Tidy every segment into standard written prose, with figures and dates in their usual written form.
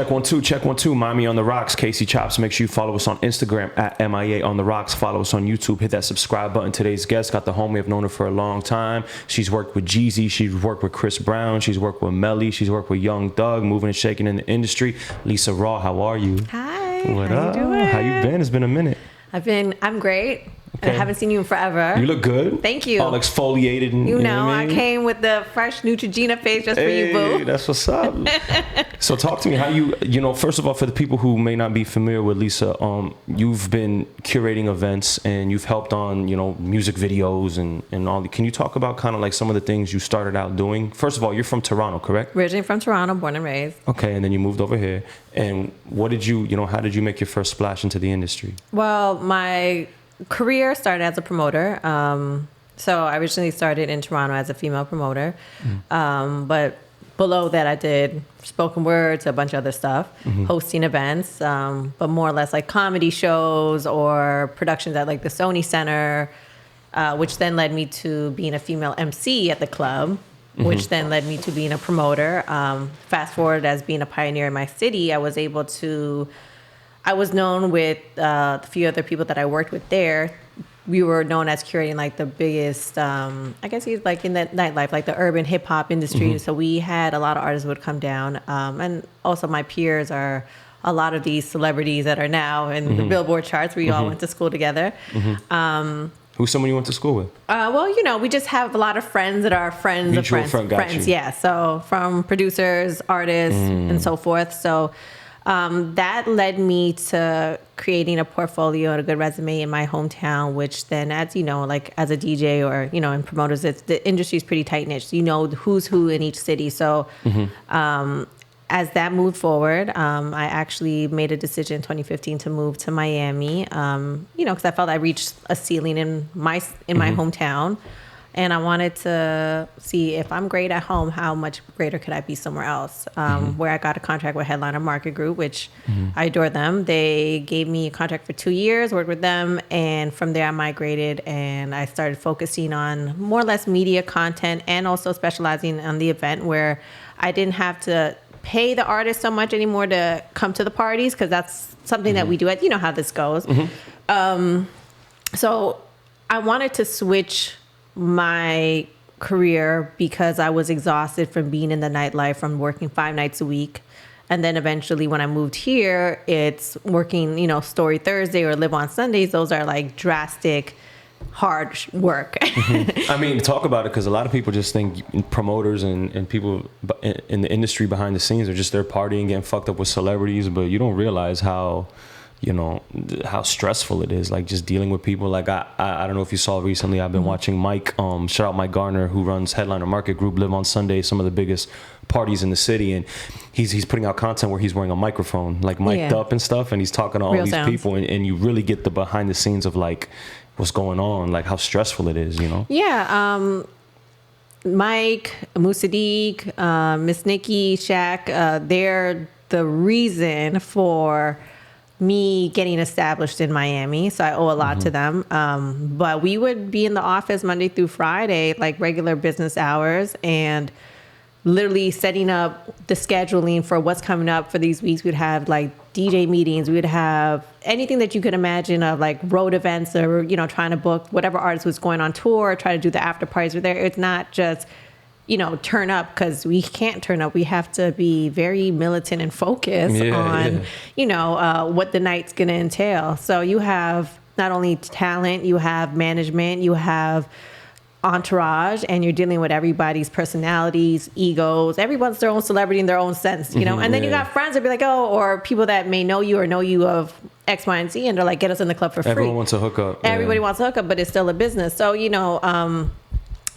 Check 1 2, check 1 2. Miami on the Rocks, Casey Chopz. Make sure you follow us on Instagram at MIA on the Rocks. Follow us on YouTube. Hit that subscribe button. Today's guest got the homie. I've known her for a long time. She's worked with Jeezy. She's worked with Chris Brown. She's worked with Melly. She's worked with Young Thug, moving and shaking in the industry. Lisa Raw, how are you? Hi. What how up? You doing? How you been? It's been a minute. I'm great. Okay. I haven't seen you in forever. You look good. Thank you. All exfoliated. And, you know, what I I mean? came with the fresh Neutrogena face just for you, boo. That's what's up. So talk to me how you know, first of all, for the people who may not be familiar with Lisa, you've been curating events and you've helped on, you know, music videos and all. Can you talk about kind of like some of the things you started out doing? First of all, you're from Toronto, correct? Originally from Toronto, born and raised. Okay, and then you moved over here. And what did you know, how did you make your first splash into the industry? Well, my career started as a promoter. So I originally started in Toronto as a female promoter. But below that, I did spoken words, a bunch of other stuff, hosting events, but more or less like comedy shows or productions at like the Sony Center, which then led me to being a female MC at the club, which then led me to being a promoter. Fast forward, as being a pioneer in my city, I was known with a few other people that I worked with there. We were known as curating like the biggest, I guess he's like in the nightlife, like the urban hip hop industry. So we had a lot of artists would come down. And also my peers are a lot of these celebrities that are now in the Billboard charts. We all went to school together. Who's someone you went to school with? Well, you know, we just have a lot of friends that are friends Mutual of friends. friend, got you. Yeah. So from producers, artists, and so forth. So that led me to creating a portfolio and a good resume in my hometown, which then, as you know, like as a DJ or, you know, in promoters, the industry is pretty tight knit. So you know who's who in each city. So as that moved forward, I actually made a decision in 2015 to move to Miami, you know, because I felt I reached a ceiling in my hometown. And I wanted to see if I'm great at home, how much greater could I be somewhere else? Where I got a contract with Headliner Market Group, which I adore them. They gave me a contract for 2 years, worked with them. And from there I migrated and I started focusing on more or less media content and also specializing on the event where I didn't have to pay the artist so much anymore to come to the parties, because that's something that we do. You know how this goes. So I wanted to switch my career because I was exhausted from being in the nightlife, from working 5 nights a week. And then eventually when I moved here, it's working, you know, Story Thursday or Live on Sundays. Those are like drastic, hard work. I mean, talk about it, because a lot of people just think promoters and people in the industry behind the scenes are just there partying, getting fucked up with celebrities, but you don't realize how, you know, how stressful it is, like just dealing with people. Like I don't know if you saw recently, I've been watching Mike, shout out Mike Garner, who runs Headliner Market Group, Live on Sunday, some of the biggest parties in the city, and he's putting out content where he's wearing a microphone, like mic'd up and stuff, and he's talking to all Real these sounds. people, and you really get the behind the scenes of like what's going on, like how stressful it is, you know? Yeah. Mike, Musadik, Miss Nikki, Shaq, they're the reason for me getting established in Miami. So I owe a lot to them. But we would be in the office Monday through Friday, like regular business hours, and literally setting up the scheduling for what's coming up for these weeks. We'd have like DJ meetings. We would have anything that you could imagine of like road events, or, you know, trying to book whatever artist was going on tour, try to do the after parties with there. It's not just, you know, turn up, because we can't turn up. We have to be very militant and focused on, you know, what the night's going to entail. So you have not only talent, you have management, you have entourage, and you're dealing with everybody's personalities, egos. Everyone's their own celebrity in their own sense, you know. And then you got friends that be like, oh, or people that may know you or know you of X, Y, and Z, and they're like, get us in the club for free. Everyone wants to hook up. Everybody wants to hook up, but it's still a business. So, you know,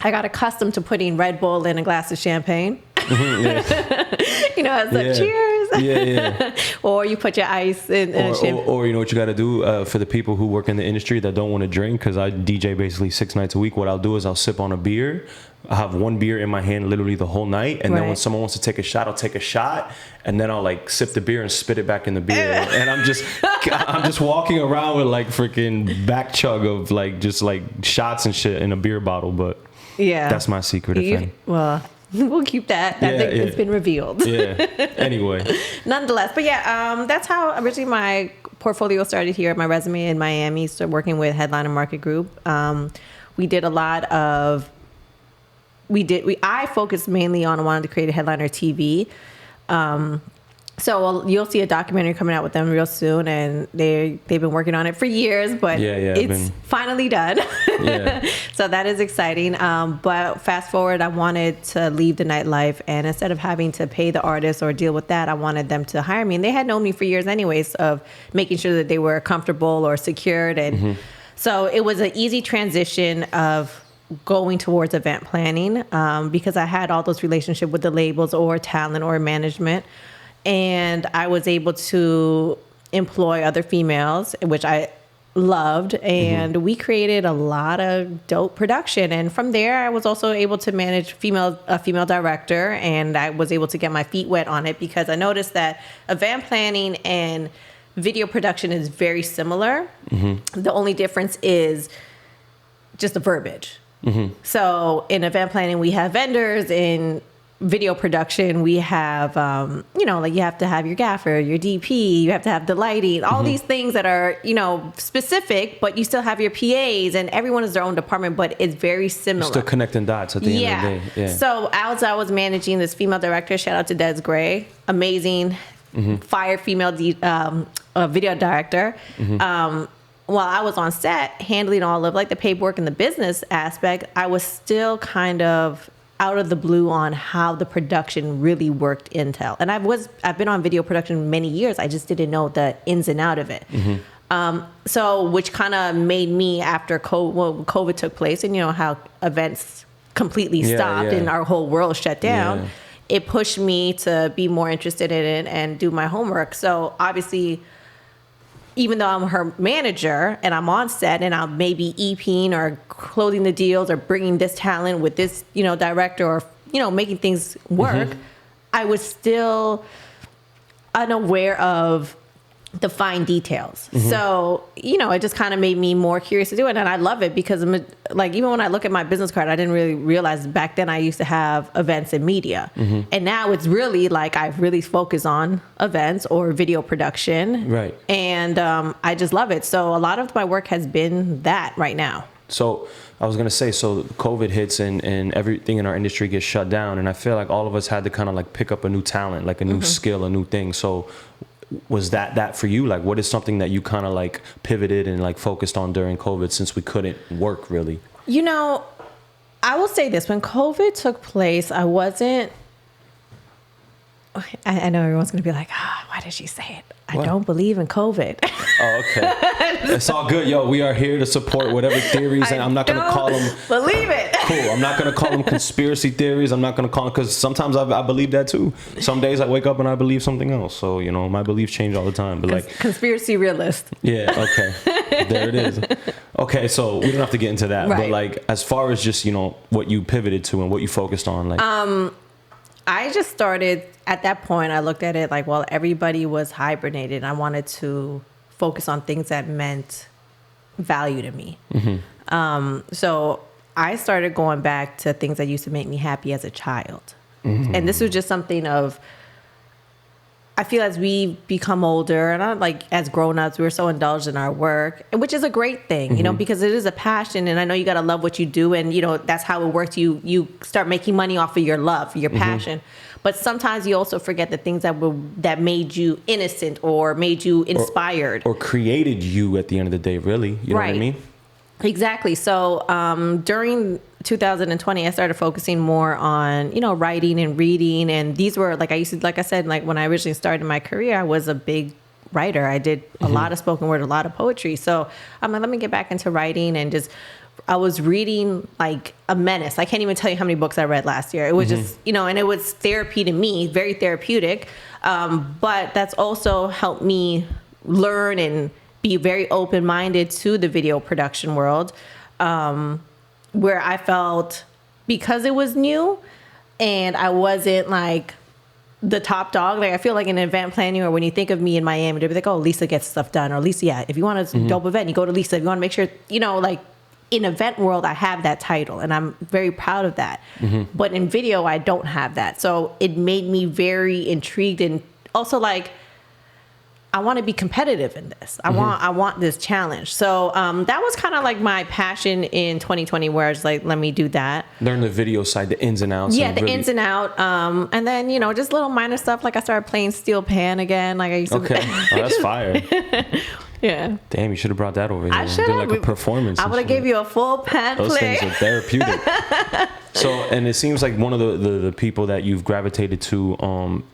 I got accustomed to putting Red Bull in a glass of champagne. You know, it's like, cheers. Or you put your ice in champagne. Or you know what you got to do for the people who work in the industry that don't want to drink, because I DJ basically 6 nights a week. What I'll do is I'll sip on a beer. I have one beer in my hand literally the whole night, and then when someone wants to take a shot, I'll take a shot, and then I'll like sip the beer and spit it back in the beer, and I'm just walking around with like freaking back chug of like just like shots and shit in a beer bottle. But that's my secret. Well, we'll keep that. I think it's been revealed. Yeah. Anyway. Nonetheless, but yeah, that's how originally my portfolio started here. My resume in Miami, started working with Headliner Market Group. We did a lot of. I focused mainly on wanting to create a headliner TV. So you'll see a documentary coming out with them real soon, and they've been working on it for years, but it's finally done. Yeah. So that is exciting. But fast forward, I wanted to leave the nightlife, and instead of having to pay the artists or deal with that, I wanted them to hire me. And they had known me for years anyways, of making sure that they were comfortable or secured. And so it was an easy transition of going towards event planning, because I had all those relationships with the labels or talent or management. And I was able to employ other females, which I loved. And we created a lot of dope production. And from there, I was also able to manage a female director. And I was able to get my feet wet on it, because I noticed that event planning and video production is very similar. The only difference is just the verbiage. So in event planning, we have vendors. In video production, we have, like you have to have your gaffer, your DP, you have to have the lighting, all these things that are, specific, but you still have your PAs, and everyone is their own department, but it's very similar. Still connecting dots at the end of the day. Yeah. So as I was managing this female director, shout out to Des Gray, amazing, fire female video director. While I was on set handling all of like the paperwork and the business aspect, I was still kind of out of the blue on how the production really worked intel. And I've been on video production many years. I just didn't know the ins and out of it. So which kind of made me, after COVID took place, and how events completely stopped and our whole world shut down, it pushed me to be more interested in it and do my homework. So obviously, even though I'm her manager and I'm on set and I'm maybe EPing or closing the deals or bringing this talent with this, director, or, making things work, I was still unaware of the fine details. So, it just kind of made me more curious to do it. And I love it, because even when I look at my business card, I didn't really realize back then I used to have events and media. And now it's really like I've really focused on events or video production. Right. And I just love it. So a lot of my work has been that right now. So I was going to say, so COVID hits and everything in our industry gets shut down. And I feel like all of us had to kind of like pick up a new talent, like a new skill, a new thing. So was that for you? Like, what is something that you kind of like pivoted and like focused on during COVID, since we couldn't work really? I will say this. When COVID took place, I wasn't... I know everyone's going to be like, why did she say it? I don't believe in COVID. Oh, okay. It's all good. Yo, we are here to support whatever theories, and I'm not going to call them... believe it. Cool. I'm not going to call them conspiracy theories. I'm not going to call them... Because sometimes I believe that too. Some days I wake up and I believe something else. So, my beliefs change all the time. But like... Conspiracy realist. Yeah, okay. There it is. Okay, so we don't have to get into that. Right. But like, as far as just, what you pivoted to and what you focused on, like... I just started, at that point, I looked at it like, well, everybody was hibernated. I wanted to focus on things that meant value to me. So I started going back to things that used to make me happy as a child. And this was just something of, I feel as we become older, and as grown-ups, we're so indulged in our work, which is a great thing, because it is a passion, and I know you got to love what you do, and that's how it works. You start making money off of your love, your passion, but sometimes you also forget the things that made you innocent or made you inspired or created you at the end of the day. Really, you know what I mean? Exactly. So during 2020, I started focusing more on, writing and reading. And these were like I said, when I originally started my career, I was a big writer. I did a lot of spoken word, a lot of poetry. So I'm like, let me get back into writing, and I was reading like a menace. I can't even tell you how many books I read last year. It was just, and it was therapy to me, very therapeutic. But that's also helped me learn and be very open-minded to the video production world, where I felt, because it was new and I wasn't like the top dog. Like, I feel like in event planning, or when you think of me in Miami, they'll be like, oh, Lisa gets stuff done. Or Lisa, if you want a dope event, you go to Lisa. If you want to make sure, in event world, I have that title, and I'm very proud of that. But in video, I don't have that. So it made me very intrigued, and also like, I want to be competitive in this. I want this challenge. So that was kind of like my passion in 2020, where I was like, let me do that. Learn the video side, the ins and outs. Yeah, and the really... ins and out. And then, you know, just little minor stuff. Like I started playing steel pan again. Like I used to. Okay, oh, that's fire. Yeah. Damn, you should have brought that over here. I should did have. like a performance. I would have gave you a full pan Those play. things are therapeutic. So, and it seems like one of the people that you've gravitated to,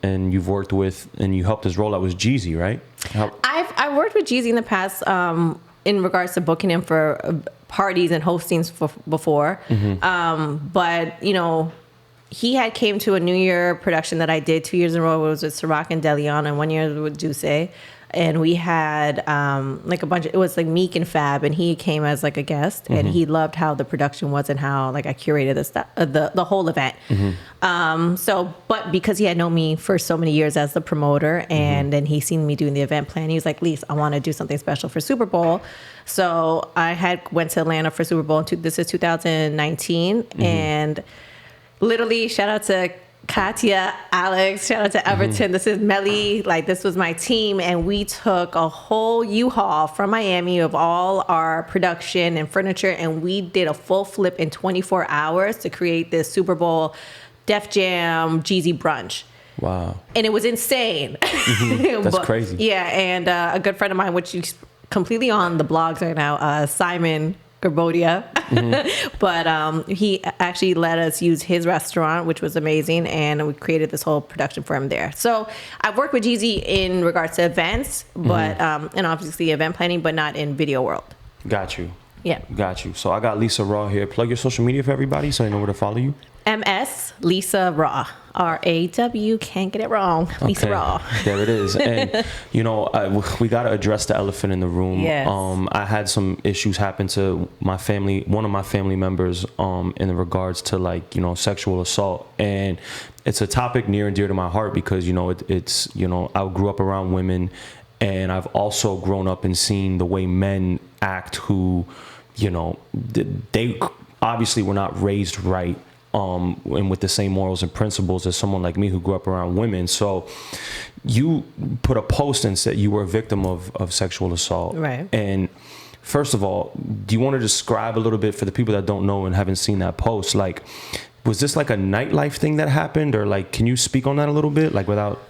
and you've worked with, and you helped us roll out was Jeezy, right? I worked with Jeezy in the past, in regards to booking him for parties and hostings before. But you know, he had came to a New Year production that I did 2 years in a row. It was with Ciroc and Deleon, and 1 year with Duce. And we had like a bunch of, it was like Meek and Fab, and he came as like a guest, and he loved how the production was and how like I curated the stuff, the whole event. So, but because he had known me for so many years as the promoter, and then he seen me doing the event plan, he was like, Lise, I want to do something special for Super Bowl. So I had went to Atlanta for Super Bowl. This is 2019, and literally shout out to Katya, Alex, shout out to Everton. This is Melly. Like, this was my team, and we took a whole U-Haul from Miami of all our production and furniture, and we did a full flip in 24 hours to create this Super Bowl Def Jam Jeezy brunch. Wow. And it was insane. That's crazy. Yeah, and a good friend of mine, which is completely on the blogs right now, Simon Gerbodia. But he actually let us use his restaurant, which was amazing, and we created this whole production for him there. So I've worked with Jeezy in regards to events, but and obviously event planning, but not in video world. Got you. Yeah. Got you. So I got Lisa Raw here. Plug your social media for everybody so they know where to follow you. MS Lisa Raw. RAW. Can't get it wrong. Lisa Raw. There it is. And you know, we got to address the elephant in the room. Yes. I had some issues happen to my family, one of my family members, in regards to, like, you know, sexual assault, and it's a topic near and dear to my heart because, you know, it's, you know, I grew up around women, and I've also grown up and seen the way men act who, you know, they obviously were not raised right, and with the same morals and principles as someone like me who grew up around women. So you put a post and said you were a victim of sexual assault. Right. And first of all, do you want to describe a little bit for the people that don't know and haven't seen that post? Like, was this like a nightlife thing that happened, or like, can you speak on that a little bit? Like without...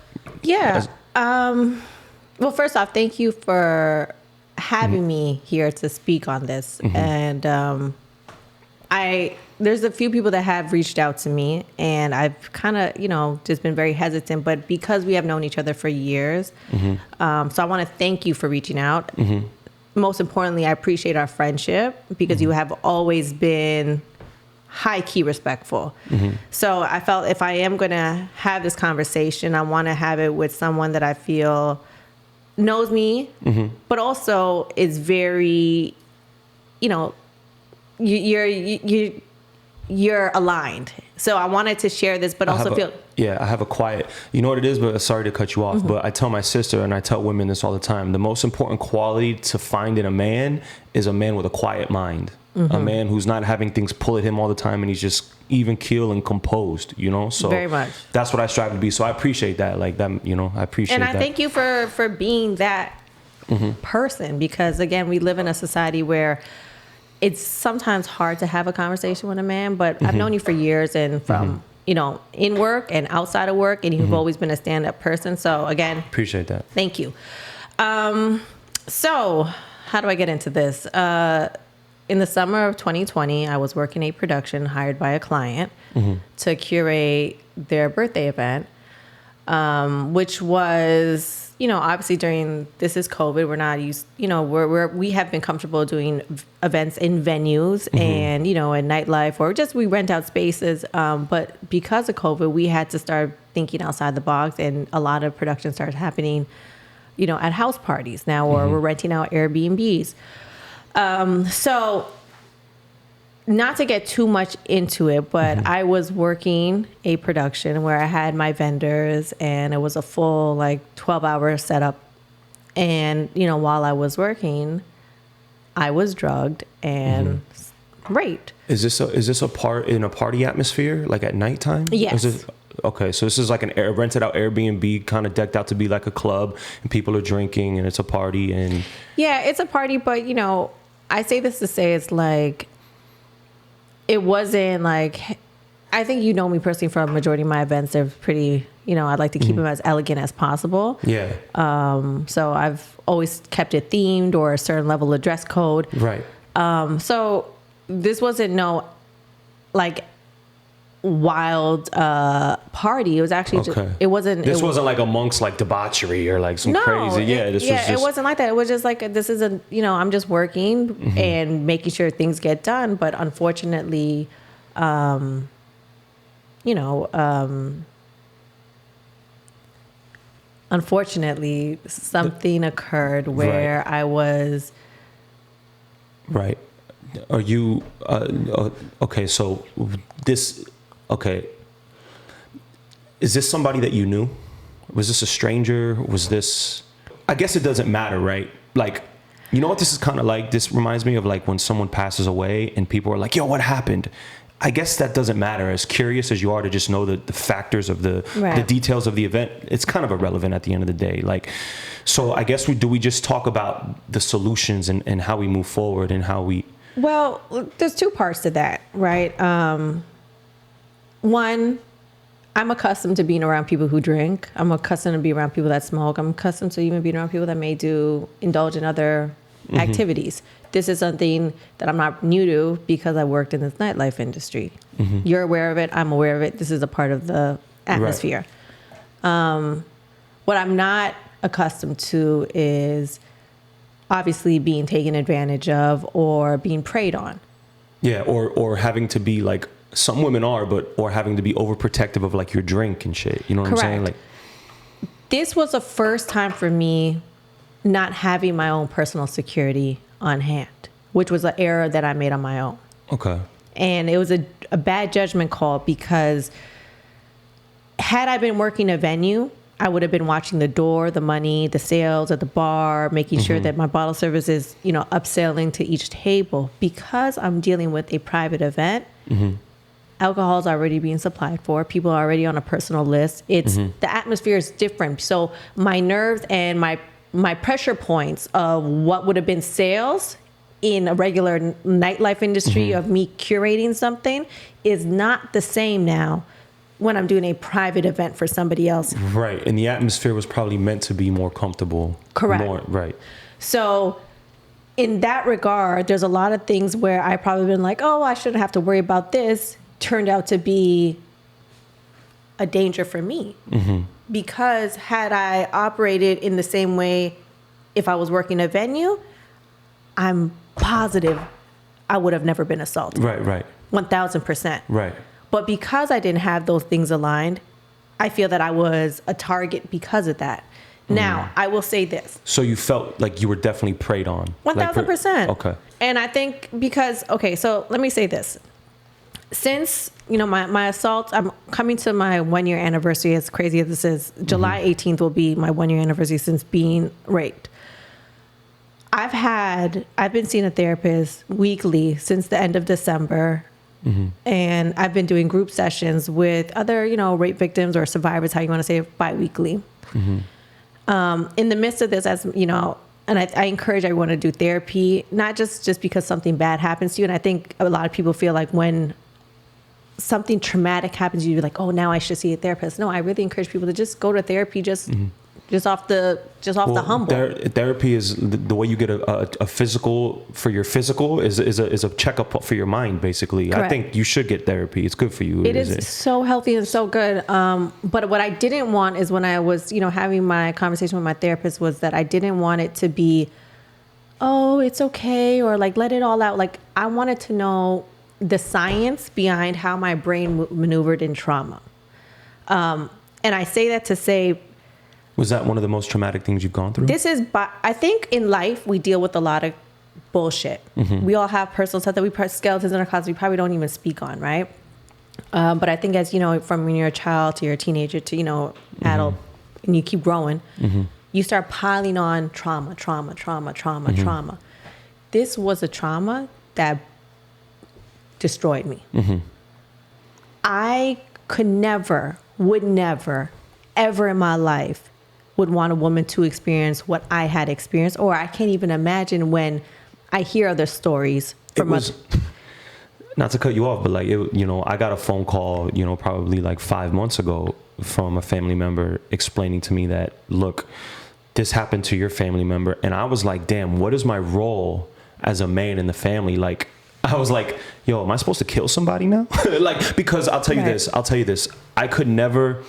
Yeah. Well, first off, thank you for having me here to speak on this. And there's a few people that have reached out to me, and I've kind of, you know, just been very hesitant, but because we have known each other for years, so I want to thank you for reaching out. Most importantly, I appreciate our friendship because you have always been high key respectful. So I felt if I am going to have this conversation, I want to have it with someone that I feel knows me, but also is very, you know, you're aligned. So I wanted to share this, but also feel... Yeah, I have a quiet... You know what it is, but sorry to cut you off, but I tell my sister and I tell women this all the time. The most important quality to find in a man is a man with a quiet mind. A man who's not having things pull at him all the time, and he's just even keel and composed, you know? So very much. That's what I strive to be. So I appreciate that. Like that, you know, I appreciate that. And I thank you for being that person, because again, we live in a society where it's sometimes hard to have a conversation with a man, but I've known you for years, and from, you know, in work and outside of work, and you've always been a stand-up person. So again, appreciate that. Thank you. So how do I get into this? In the summer of 2020, I was working a production hired by a client to curate their birthday event, which was, you know, obviously during, this is COVID, we're not used, you know, we have been comfortable doing events in venues and, you know, in nightlife, or just we rent out spaces. But because of COVID, we had to start thinking outside the box, and a lot of production started happening, you know, at house parties now, or we're renting out Airbnbs. So not to get too much into it, but I was working a production where I had my vendors, and it was a full like 12-hour setup. And, you know, while I was working, I was drugged and raped. Is this a part in a party atmosphere, like at nighttime? Yes. Okay, so this is like a rented out Airbnb, kind of decked out to be like a club, and people are drinking, and it's a party, and Yeah, it's a party, but you know, I say this to say it's like, it wasn't like, I think you know me personally from a majority of my events, they're pretty, you know, I'd like to keep them as elegant as possible. Yeah. So I've always kept it themed or a certain level of dress code. Right. So this wasn't no like wild party. It was actually just, it wasn't. This wasn't like amongst like debauchery or like some crazy. Yeah, this was just, it wasn't like that. It was just like, this is a, you know, I'm just working and making sure things get done. But unfortunately, unfortunately, something occurred where I was. Right. Are you okay? So this, okay. Is this somebody that you knew? Was this a stranger? Was this? I guess it doesn't matter, right? Like, you know what this is kind of like? This reminds me of like when someone passes away and people are like, "Yo, what happened?" I guess that doesn't matter. As curious as you are to just know the factors of the details of the event, it's kind of irrelevant at the end of the day. Like, so I guess we just talk about the solutions and how we move forward and how we. Well, there's two parts to that, right? One, I'm accustomed to being around people who drink. I'm accustomed to being around people that smoke. I'm accustomed to even being around people that may indulge in other activities. This is something that I'm not new to because I worked in this nightlife industry. You're aware of it. I'm aware of it. This is a part of the atmosphere. Right. What I'm not accustomed to is obviously being taken advantage of or being preyed on. Yeah, or having to be like, some women are, or having to be overprotective of like your drink and shit. You know what I'm saying? Like, this was the first time for me not having my own personal security on hand, which was an error that I made on my own. Okay. And it was a bad judgment call because had I been working a venue, I would have been watching the door, the money, the sales at the bar, making sure that my bottle service is, you know, upselling to each table. Because I'm dealing with a private event, alcohol is already being supplied for. People are already on a personal list. It's the atmosphere is different. So my nerves and my pressure points of what would have been sales in a regular nightlife industry of me curating something is not the same now when I'm doing a private event for somebody else. Right. And the atmosphere was probably meant to be more comfortable. Correct. Right. So in that regard, there's a lot of things where I probably been like, oh, I shouldn't have to worry about this. Turned out to be a danger for me. Because had I operated in the same way if I was working a venue, I'm positive I would have never been assaulted. Right. 1,000%. Right. But because I didn't have those things aligned, I feel that I was a target because of that. Now, I will say this. So you felt like you were definitely preyed on? 1,000%. Okay. And I think because, so let me say this. Since, you know, my assault, I'm coming to my 1 year anniversary, as crazy as this is. July 18th will be my 1 year anniversary since being raped. I've been seeing a therapist weekly since the end of December. And I've been doing group sessions with other, you know, rape victims or survivors, how you want to say it, bi-weekly. In the midst of this, as you know, and I encourage everyone to do therapy, not just because something bad happens to you. And I think a lot of people feel like when something traumatic happens to you, you're like, oh, now I should see a therapist. No, I really encourage people to just go to therapy, just off the humble. Therapy is the way you get a physical for your physical is a checkup for your mind, basically. Correct. I think you should get therapy. It's good for you. It is so healthy and so good. But what I didn't want is when I was, you know, having my conversation with my therapist was that I didn't want it to be, oh, it's okay, or like let it all out. Like I wanted to know the science behind how my brain maneuvered in trauma. And I say that to say, was that one of the most traumatic things you've gone through? I think in life, we deal with a lot of bullshit. We all have personal stuff that skeletons in our closet we probably don't even speak on, right? But I think as, you know, from when you're a child to you're a teenager to, you know, adult, and you keep growing, you start piling on trauma. This was a trauma that destroyed me. I could never, would never, ever in my life would want a woman to experience what I had experienced, or I can't even imagine when I hear other stories from not to cut you off, but like, I got a phone call, probably like 5 months ago from a family member explaining to me that, look, this happened to your family member. And I was like, damn, what is my role as a man in the family? Like, I was like, yo, am I supposed to kill somebody now? Like, because I'll tell you this, I could never,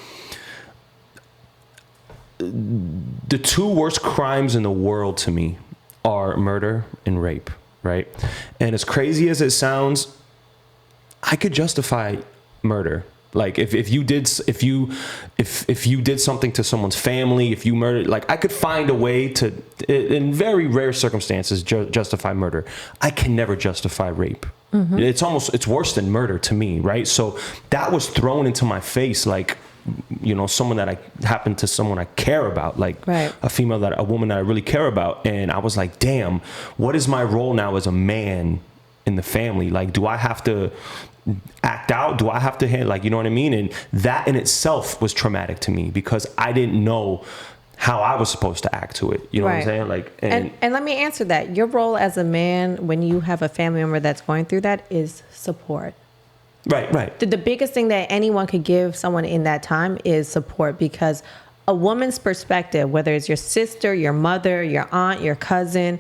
the two worst crimes in the world to me are murder and rape, right? And as crazy as it sounds, I could justify murder. Like if you did something to someone's family, if you murdered, like I could find a way to, in very rare circumstances, justify murder. I can never justify rape. It's worse than murder to me, right? So that was thrown into my face, like, someone that happened to someone I care about, like a woman that I really care about. And I was like, damn, what is my role now as a man in the family? Like, do I have to act out? Do I have to handle, like, you know what I mean? And that in itself was traumatic to me because I didn't know how I was supposed to act to it. You know what I'm saying? Like, and let me answer that. Your role as a man, when you have a family member that's going through that, is support. Right. The biggest thing that anyone could give someone in that time is support, because a woman's perspective, whether it's your sister, your mother, your aunt, your cousin,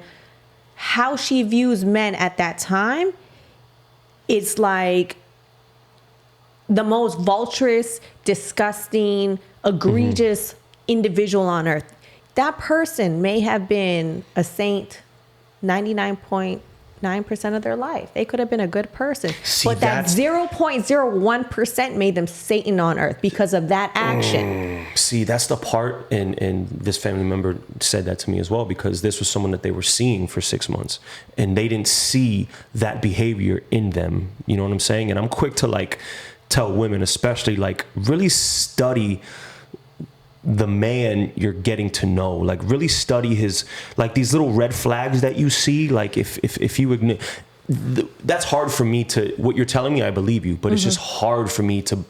how she views men at that time, it's like the most vulturous, disgusting, egregious individual on earth. That person may have been a saint 99.9% of their life. They could have been a good person. But that 0.01% made them Satan on earth because of that action. See, that's the part, and this family member said that to me as well, because this was someone that they were seeing for 6 months and they didn't see that behavior in them. You know what I'm saying? And I'm quick to like tell women, especially, like, really study the man you're getting to know. Like, really study his, like, these little red flags that you see. Like, if you ignore, that's hard for me to, what you're telling me, I believe you, but it's just hard for me to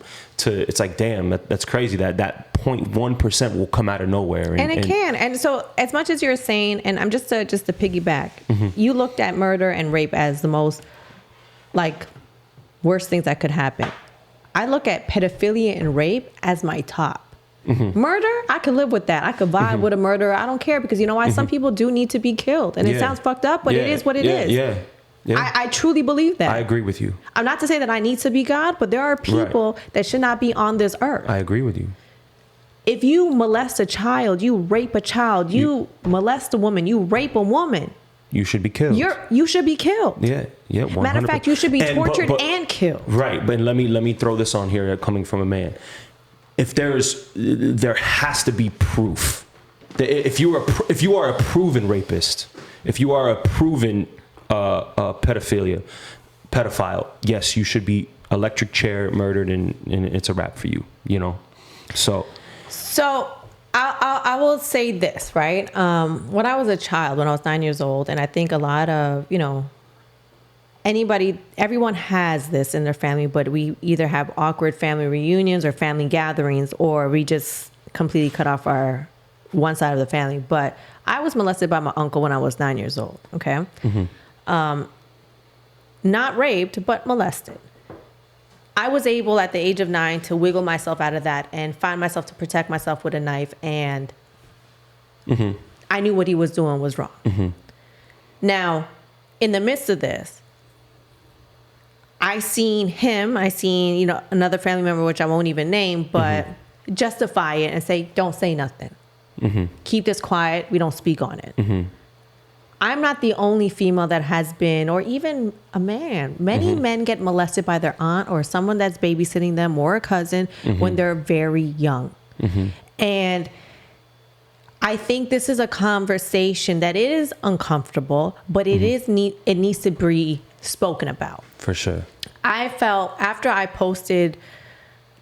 it's like, damn, that's crazy that 0.1% will come out of nowhere. And it can. And so as much as you're saying, and I'm just to piggyback, you looked at murder and rape as the most, like, worst things that could happen. I look at pedophilia and rape as my top. Murder, I could live with that. I could vibe with a murderer. I don't care, because you know why? Some people do need to be killed. And it sounds fucked up, but it is what it is. Yeah. I truly believe that. I agree with you. I'm not to say that I need to be God, but there are people that should not be on this earth. I agree with you. If you molest a child, you rape a child, you molest a woman, you rape a woman, you should be killed. You should be killed. Yeah. 100%. Matter of fact, you should be tortured and killed. Right. But let me throw this on here, coming from a man. If there has to be proof that if you are a proven rapist, if you are a proven pedophile, yes, you should be electric chair murdered, and it's a wrap for you. So I will say this, right? When I was a child, when I was 9 years old, and I think a lot of, everyone has this in their family, but we either have awkward family reunions or family gatherings, or we just completely cut off our one side of the family. But I was molested by my uncle when I was 9 years old. Okay. Not raped, but molested. I was able at the age of 9 to wiggle myself out of that and find myself to protect myself with a knife. And I knew what he was doing was wrong. Now, in the midst of this, I seen another family member, which I won't even name, but justify it and say, don't say nothing. Keep this quiet. We don't speak on it. I'm not the only female that has been, or even a man. Many men get molested by their aunt or someone that's babysitting them, or a cousin, when they're very young. And I think this is a conversation that is uncomfortable, but it needs to be spoken about. For sure. I felt after I posted,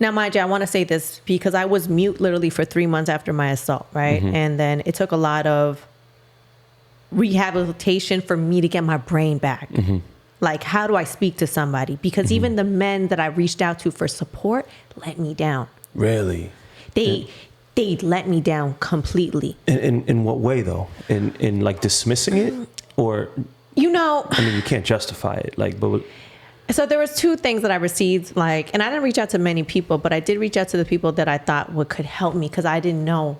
now mind you, I want to say this because I was mute literally for 3 months after my assault, right? And then it took a lot of rehabilitation for me to get my brain back. Like, how do I speak to somebody? Because even the men that I reached out to for support let me down. Really? They let me down completely. In what way though? In like dismissing it, or you know? I mean, you can't justify it. Like, but so there was two things that I received. Like, and I didn't reach out to many people, but I did reach out to the people that I thought could help me, because I didn't know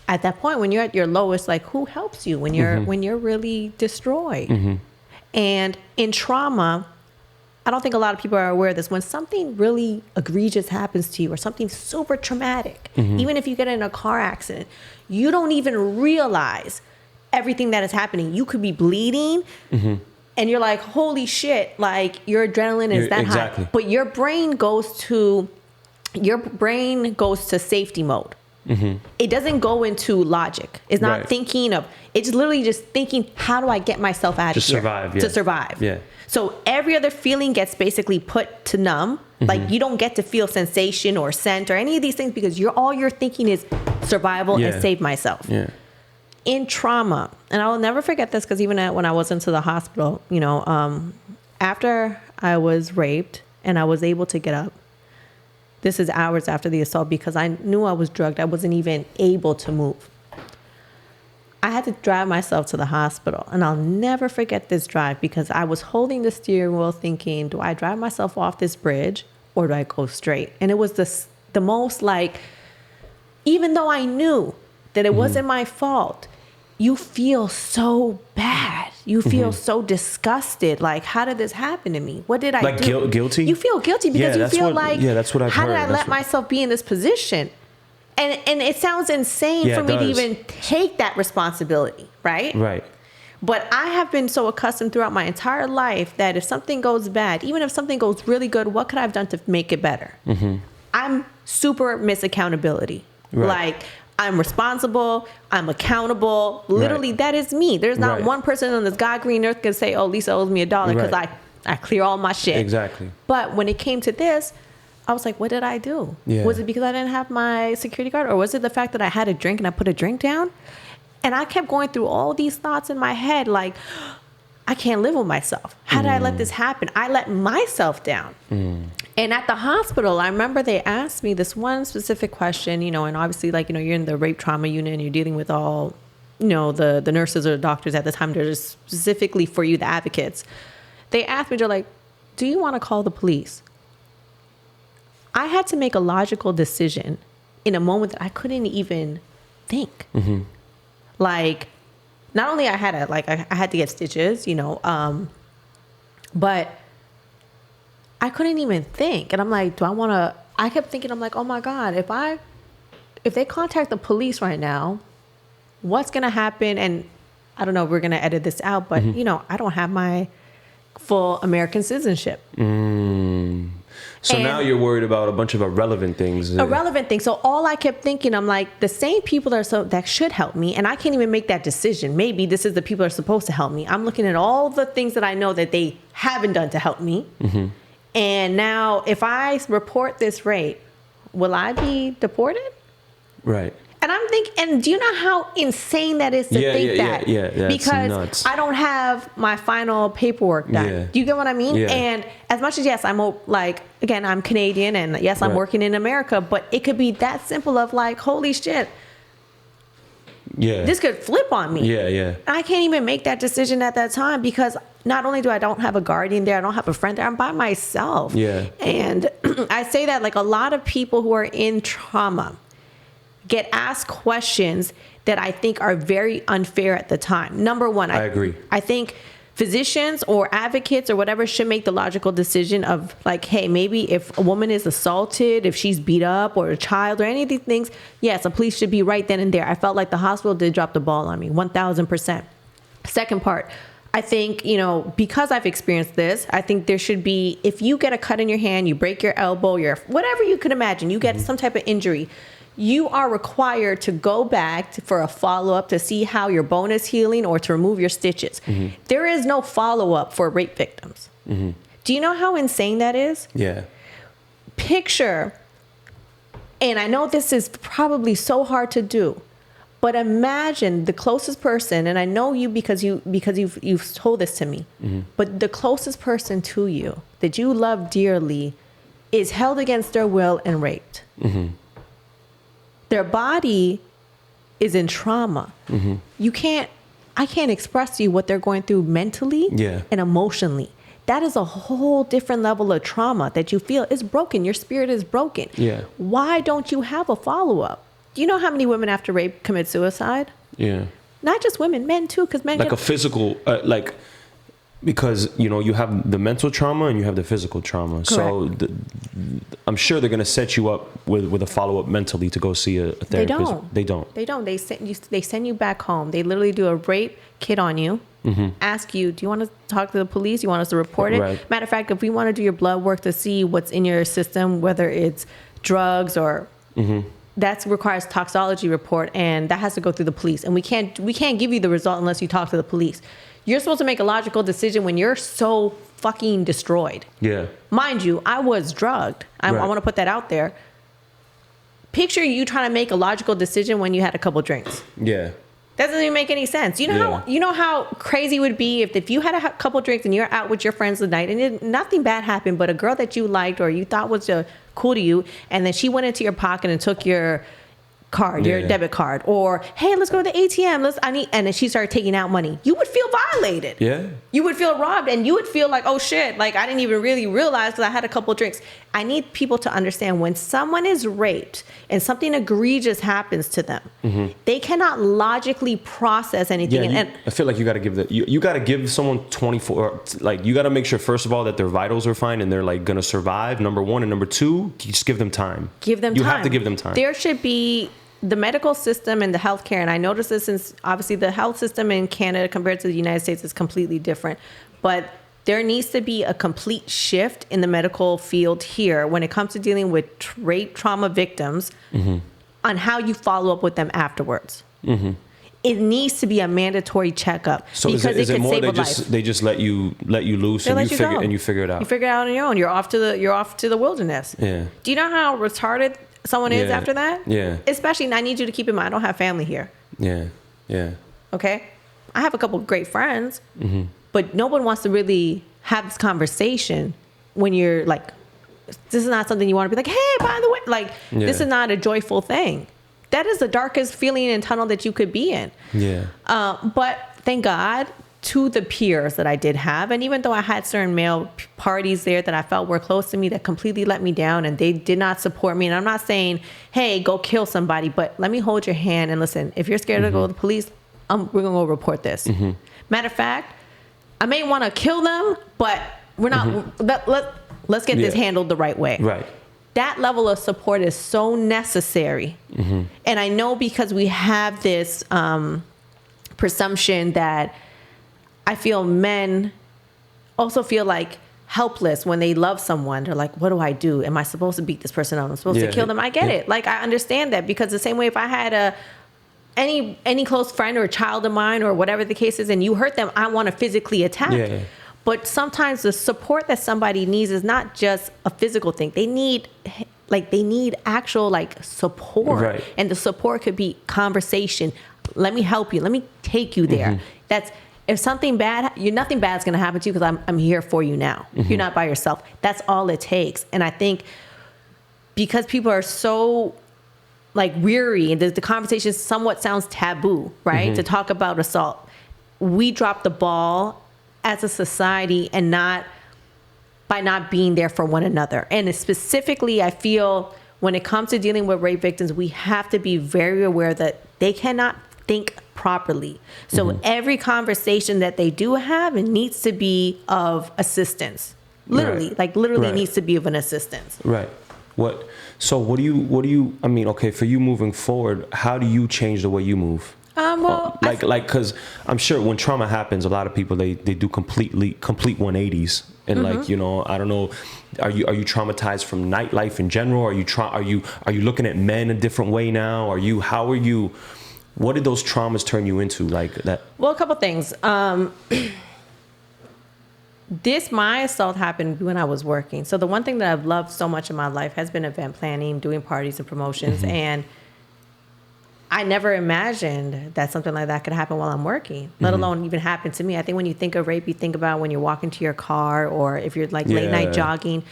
at that point when you're at your lowest. Like, who helps you when you're really destroyed? And in trauma, I don't think a lot of people are aware of this. When something really egregious happens to you, or something super traumatic, even if you get in a car accident, you don't even realize everything that is happening. You could be bleeding and you're like, holy shit, like your adrenaline is high. But your brain goes to safety mode. It doesn't go into logic. It's not thinking of, it's literally just thinking, how do I get myself out of here? To survive. Yeah. So every other feeling gets basically put to numb. Like, you don't get to feel sensation or scent or any of these things, because all you're thinking is survival and save myself. Yeah. In trauma, and I will never forget this, because even when I was into the hospital, after I was raped and I was able to get up, this is hours after the assault, because I knew I was drugged. I wasn't even able to move. I had to drive myself to the hospital, and I'll never forget this drive, because I was holding the steering wheel thinking, do I drive myself off this bridge or do I go straight? And it was the most, like, even though I knew that it wasn't my fault, you feel so bad. You feel so disgusted. Like, how did this happen to me? What did I do? Like guilty? You feel guilty because you feel like, that's what I've heard. How did I let myself be in this position? And it sounds insane for me to even take that responsibility, right? Right. But I have been so accustomed throughout my entire life that if something goes bad, even if something goes really good, what could I have done to make it better? I'm super miss accountability. Right. Like, I'm responsible. I'm accountable. Literally, that is me. There's not one person on this God green earth can say, oh, Lisa owes me $1 because I clear all my shit. Exactly. But when it came to this, I was like, what did I do? Yeah. Was it because I didn't have my security guard? Or was it the fact that I had a drink and I put a drink down? And I kept going through all these thoughts in my head, like, I can't live with myself. How did I let this happen? I let myself down. And at the hospital, I remember they asked me this one specific question, and obviously, like, you're in the rape trauma unit and you're dealing with all, the nurses or the doctors at the time. They're just specifically for you, the advocates. They asked me, they're like, do you want to call the police? I had to make a logical decision in a moment that I couldn't even think. Like, not only I had to get stitches, but I couldn't even think. And I'm like, I kept thinking, I'm like, oh my God, if they contact the police right now, what's going to happen? And I don't know if we're going to edit this out, but I don't have my full American citizenship. So now you're worried about a bunch of irrelevant things. Irrelevant things. So all I kept thinking, I'm like, the same people that should help me, and I can't even make that decision. Maybe this is the people that are supposed to help me. I'm looking at all the things that I know that they haven't done to help me. And now if I report this rape, will I be deported? Right. And I'm thinking, and do you know how insane that is to think that? Yeah, that's because nuts. I don't have my final paperwork done. Yeah. Do you get what I mean? Yeah. And as much as, yes, I'm Canadian, and yes, I'm working in America, but it could be that simple of like, holy shit. Yeah. This could flip on me. Yeah, yeah. I can't even make that decision at that time, because not only do I don't have a guardian there, I don't have a friend there, I'm by myself. Yeah. And I say that, like, a lot of people who are in trauma get asked questions that I think are very unfair at the time. Number one, I agree. I think physicians or advocates or whatever should make the logical decision of like, hey, maybe if a woman is assaulted, if she's beat up, or a child, or any of these things, yes, the police should be right then and there. I felt like the hospital did drop the ball on me, 1,000%. Second part, I think, because I've experienced this, I think there should be, if you get a cut in your hand, you break your elbow, whatever you could imagine, you get some type of injury, you are required to go back for a follow-up to see how your bone is healing or to remove your stitches. There is no follow-up for rape victims. Do you know how insane that is? Yeah. Picture, and I know this is probably so hard to do, But imagine the closest person, and I know you because you've told this to me, but the closest person to you that you love dearly is held against their will and raped. Their body is in trauma. I can't express to you what they're going through mentally and emotionally. That is a whole different level of trauma that you feel is broken. Your spirit is broken. Why don't you have a follow-up? Do you know how many women after rape commit suicide? Not just women, men too, because men like a physical, because you have the mental trauma and you have the physical trauma. Correct. So I'm sure they're gonna set you up with a follow up mentally to go see a therapist. They don't. They send you back home. They literally do a rape kit on you. Ask you, do you want to talk to the police? You want us to report it? Right. Matter of fact, if we want to do your blood work to see what's in your system, whether it's drugs or that requires toxicology report, and that has to go through the police. And we can't give you the result unless you talk to the police. You're supposed to make a logical decision when you're so fucking destroyed. Mind you, I was drugged. I want to put that out there. Picture you trying to make a logical decision when you had a couple drinks. That doesn't even make any sense. You know how crazy it would be if you had a couple drinks and you're out with your friends tonight and nothing bad happened, but a girl that you liked or you thought was cool to you, and then she went into your pocket and took your card, your debit card, or hey, let's go to the ATM. And then she started taking out money. You would feel violated. You would feel robbed, and you would feel like, oh shit, like I didn't even really realize because I had a couple of drinks. I need people to understand when someone is raped and something egregious happens to them, they cannot logically process anything. And I feel like you got to give you got to give someone 24. Like you got to make sure first of all that their vitals are fine and they're like gonna survive. Number one, and number two, you just give them time. You have to give them time. There should be the medical system and the healthcare, and I noticed this since obviously the health system in Canada compared to the United States is completely different, but there needs to be a complete shift in the medical field here when it comes to dealing with rape trauma victims on how you follow up with them afterwards. It needs to be a mandatory checkup. So is it more they just let you loose and you figure it out? You figure it out on your own. You're off to the wilderness. Do you know how retarded someone is after that? Especially, and I need you to keep in mind, I don't have family here. Okay? I have a couple of great friends, but no one wants to really have this conversation when you're like, this is not something you want to be like, hey, by the way, this is not a joyful thing. That is the darkest feeling and tunnel that you could be in. But thank God, to the peers that I did have, and even though I had certain male parties there that I felt were close to me that completely let me down and they did not support me, and I'm not saying, hey, go kill somebody, but let me hold your hand and listen, if you're scared to go to the police, we're gonna go report this. Matter of fact, I may want to kill them, but we're not. Let's get this handled the right way. That level of support is so necessary. And I know because we have this presumption that I feel men also feel like helpless when they love someone. They're like, what do I do? Am I supposed to beat this person up? I'm supposed to kill them? I get it. Like, I understand that, because the same way if I had any close friend or a child of mine or whatever the case is and you hurt them, I want to physically attack. But sometimes the support that somebody needs is not just a physical thing. They need actual support. And the support could be conversation. Let me help you. Let me take you there. If something bad, nothing bad's going to happen to you because I'm here for you now. You're not by yourself. That's all it takes. And I think because people are so weary and the conversation somewhat sounds taboo, right? To talk about assault. We drop the ball as a society and by not being there for one another. And specifically, I feel when it comes to dealing with rape victims, we have to be very aware that they cannot think properly. So every conversation that they do have, it needs to be of assistance. Literally, needs to be of an assistance. So what do you, I mean, okay, for you moving forward, how do you change the way you move? Because I'm sure when trauma happens, a lot of people, they do complete 180s. And I don't know, are you traumatized from nightlife in general? Are you looking at men a different way now? What did those traumas turn you into like that? Well, a couple things. My assault happened when I was working. So the one thing that I've loved so much in my life has been event planning, doing parties and promotions. And I never imagined that something like that could happen while I'm working, let alone even happen to me. I think when you think of rape, you think about when you're walking to your car, or if you're like late night jogging.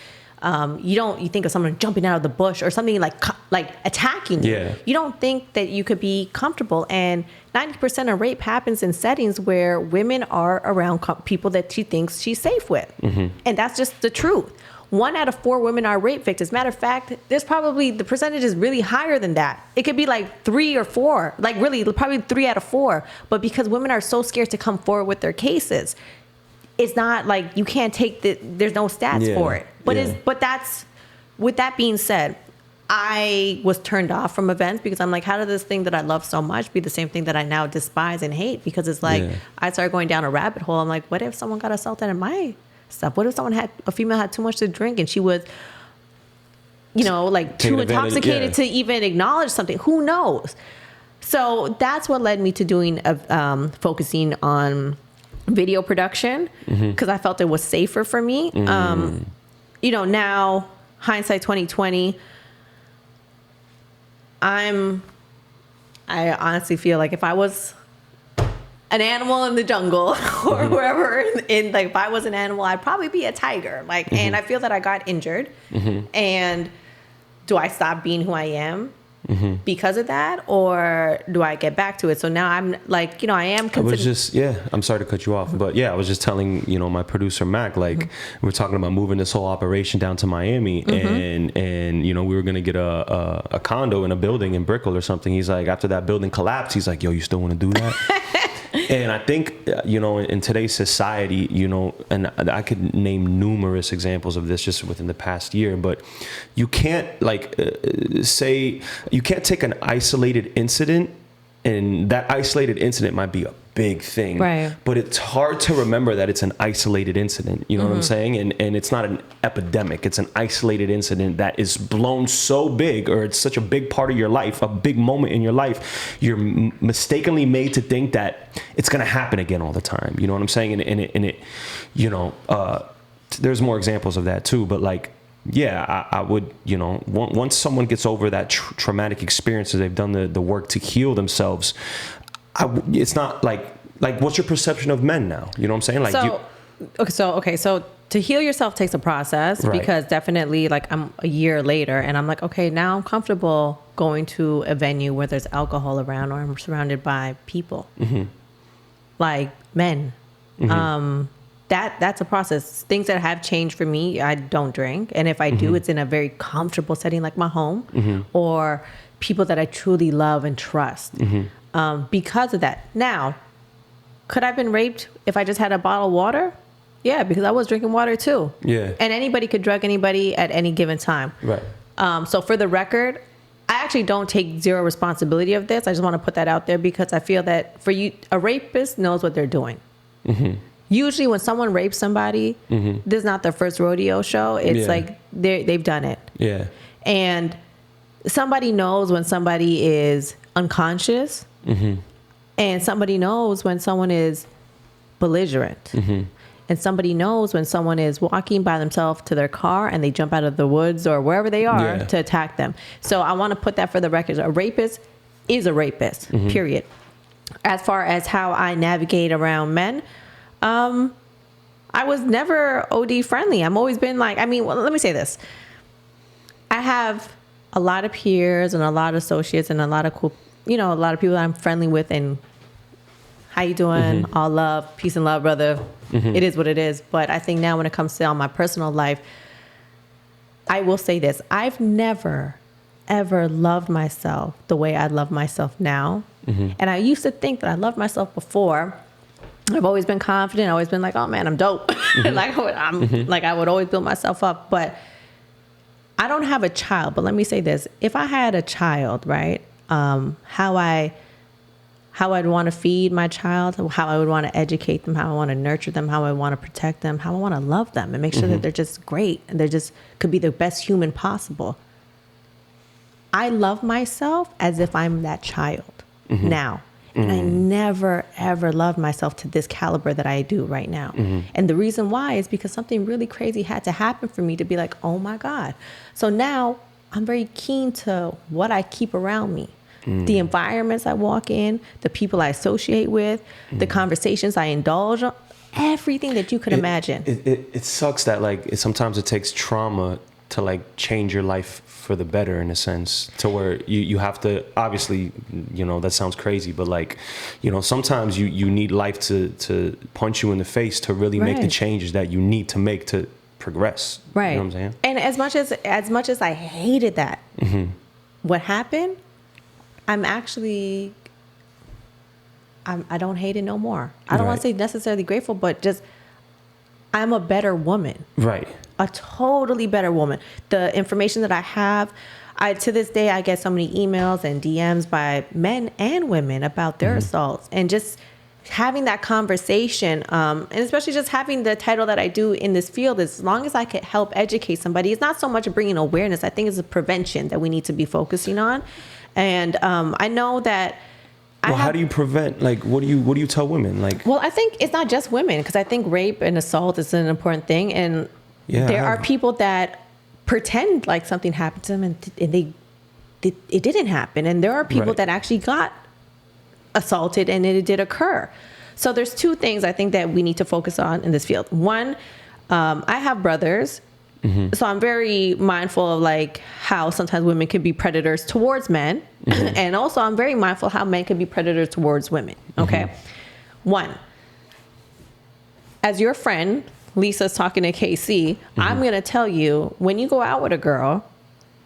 You think of someone jumping out of the bush or something like attacking you. Yeah. You don't think that you could be comfortable. And 90% of rape happens in settings where women are around people that she thinks she's safe with. And that's just the truth. 1 out of 4 women are rape victims. Matter of fact, there's probably, the percentage is really higher than that. It could be like 3 or 4, like really probably 3 out of 4. But because women are so scared to come forward with their cases, it's not like you can't take there's no stats for it. But that's, with that being said, I was turned off from events because I'm like, how did this thing that I love so much be the same thing that I now despise and hate? Because it's like, I started going down a rabbit hole. I'm like, what if someone got assaulted in my stuff? What if a female had too much to drink and she was, like too intoxicated to even acknowledge something? Who knows? So that's what led me to doing, focusing on video production, because I felt it was safer for me. Now hindsight 2020, I honestly feel like if I was an animal in the jungle or wherever like if I was an animal, I'd probably be a tiger. And I feel that I got injured. And do I stop being who I am because of that, or do I get back to it? So now I'm like, I am I'm sorry to cut you off, but I was just telling, my producer Mac, like we're talking about moving this whole operation down to Miami, and we were going to get a condo in a building in Brickell or something. He's like, after that building collapsed, he's like, yo, you still want to do that? And I think, in today's society, and I could name numerous examples of this just within the past year, but you can't you can't take an isolated incident, and that isolated incident might be a big thing, right? But it's hard to remember that it's an isolated incident. You know what I'm saying? And it's not an epidemic. It's an isolated incident that is blown so big, or it's such a big part of your life, a big moment in your life. You're mistakenly made to think that it's going to happen again all the time. You know what I'm saying? And there's more examples of that too. But I would, once someone gets over that traumatic experiences, they've done the work to heal themselves. It's not like what's your perception of men now? You know what I'm saying? So to heal yourself takes a process, right? Because definitely I'm a year later and I'm like, okay, now I'm comfortable going to a venue where there's alcohol around, or I'm surrounded by people like men. That's a process. Things that have changed for me, I don't drink. And if I do, it's in a very comfortable setting like my home, or people that I truly love and trust. Because of that. Now, could I have been raped if I just had a bottle of water? Yeah, because I was drinking water too. Yeah. And anybody could drug anybody at any given time. Right. So for the record, I actually don't take zero responsibility of this. I just want to put that out there because I feel that for you, a rapist knows what they're doing. Usually when someone rapes somebody, this is not their first rodeo show. It's like they've done it. Yeah. And somebody knows when somebody is unconscious, and somebody knows when someone is belligerent, and somebody knows when someone is walking by themselves to their car and they jump out of the woods or wherever they are to attack them. So I want to put that for the record. A rapist is a rapist, period. As far as how I navigate around men, I was never OD friendly. I've always been let me say this. I have a lot of peers and a lot of associates and a lot of cool, a lot of people that I'm friendly with, and how you doing? All love, peace and love, brother. It is what it is. But I think now when it comes to my personal life, I will say this. I've never, ever loved myself the way I love myself now. And I used to think that I loved myself before. I've always been confident. I've always been like, oh man, I'm dope. I would always build myself up. But I don't have a child. But let me say this. If I had a child, right, how I'd want to feed my child, how I would want to educate them, how I want to nurture them, how I want to protect them, how I want to love them and make sure that they're just great and they're just could be the best human possible. I love myself as if I'm that child now. And I never, ever loved myself to this caliber that I do right now. And the reason why is because something really crazy had to happen for me to be like, oh my God. So now I'm very keen to what I keep around me. the environments I walk in, the people I associate with, the conversations I indulge on, everything that you could imagine. It sucks that like sometimes it takes trauma to like change your life for the better, in a sense, to where you have to, obviously, you know, that sounds crazy, but like, you know, sometimes you need life to punch you in the face to really make the changes that you need to make to progress. Right. You know what I'm saying? And as much as I hated that, what happened, I don't hate it no more. I don't want to say necessarily grateful, but just I'm a better woman. Right. A totally better woman. The information that I have, to this day, I get so many emails and DMs by men and women about their assaults, and just having that conversation, and especially just having the title that I do in this field, as long as I could help educate somebody, it's not so much bringing awareness. I think it's a prevention that we need to be focusing on. And I know that. Well, how do you prevent? Like, what do you tell women? Like, well, I think it's not just women, because I think rape and assault is an important thing, and there are people that pretend like something happened to them, and it didn't happen, and there are people that actually got assaulted and it did occur. So there's two things I think that we need to focus on in this field. One, I have brothers. So I'm very mindful of like how sometimes women can be predators towards men. And also I'm very mindful how men can be predators towards women. Okay. One, as your friend, Lisa's talking to KC, I'm going to tell you, when you go out with a girl,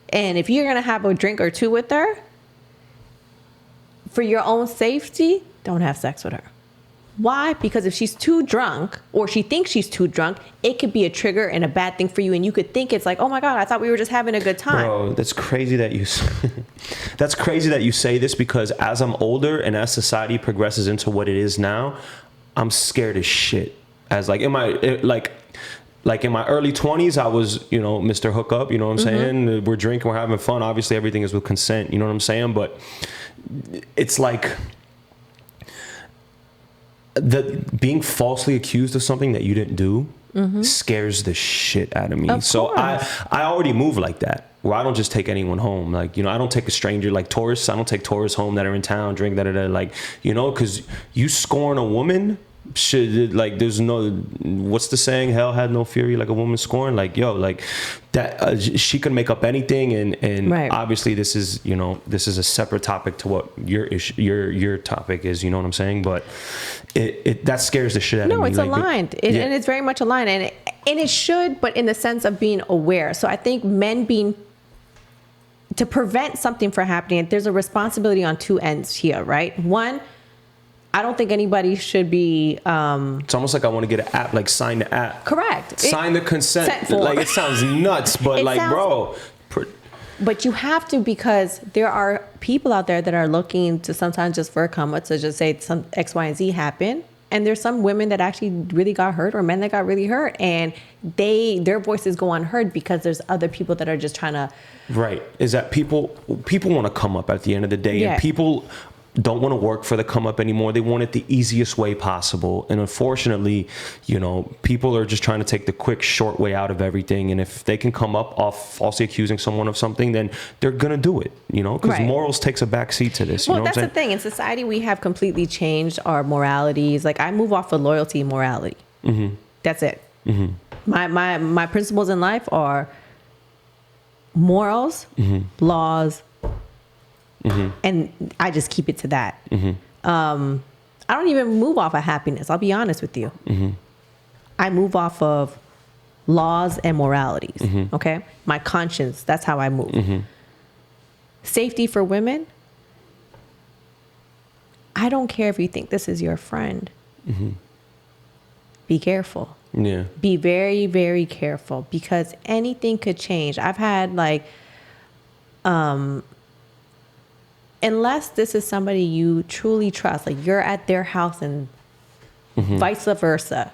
and if you're going to have a drink or two with her, for your own safety, don't have sex with her. Why? Because if she's too drunk, or she thinks she's too drunk, it could be a trigger and a bad thing for you. And you could think it's like, oh my God, I thought we were just having a good time. Bro, that's crazy that you that's crazy that you say this, because as I'm older and as society progresses into what it is now, I'm scared as shit. As like in my in my early 20s, I was, you know, Mr. Hookup, you know what I'm saying? We're drinking, we're having fun. Obviously everything is with consent, you know what I'm saying? But it's like being falsely accused of something that you didn't do scares the shit out of me. So I already move like that, where I don't just take anyone home. Like, you know, I don't take a stranger, like tourists. I don't take tourists home that are in town, drink, like, you know, because you scorn a woman, should, like, there's no, what's the saying, hell had no fury like a woman scorned. Like, yo, like that, she can make up anything, and obviously this is, you know, this is a separate topic to what your issue, your topic is, you know what I'm saying? But it that scares the shit out of me. No, it's like, aligned, and it's very much aligned, and it should, but in the sense of being aware. So I think men being, to prevent something from happening, there's a responsibility on two ends here, right? One, I don't think anybody should be. It's almost like I want to get an app, like sign the app. Correct. Sign the consent. Like, it sounds nuts, but bro. But you have to, because there are people out there that are looking to sometimes just for a come up, to just say some X, Y, and Z happened. And there's some women that actually really got hurt, or men that got really hurt, and their voices go unheard because there's other people that are just trying to. Right. Is that people want to come up at the end of the day, and people don't want to work for the come up anymore. They want it the easiest way possible. And unfortunately, you know, people are just trying to take the quick, short way out of everything. And if they can come up off falsely accusing someone of something, then they're going to do it, you know, because morals takes a backseat to this. You know that's the thing. In society, we have completely changed our moralities. Like, I move off of loyalty and morality. That's it. My principles in life are morals, laws, and I just keep it to that. I don't even move off of happiness. I'll be honest with you. I move off of laws and moralities. Okay. My conscience. That's how I move. Safety for women. I don't care if you think this is your friend. Be careful. Yeah. Be very, very careful, because anything could change. I've had unless this is somebody you truly trust, like you're at their house and vice versa,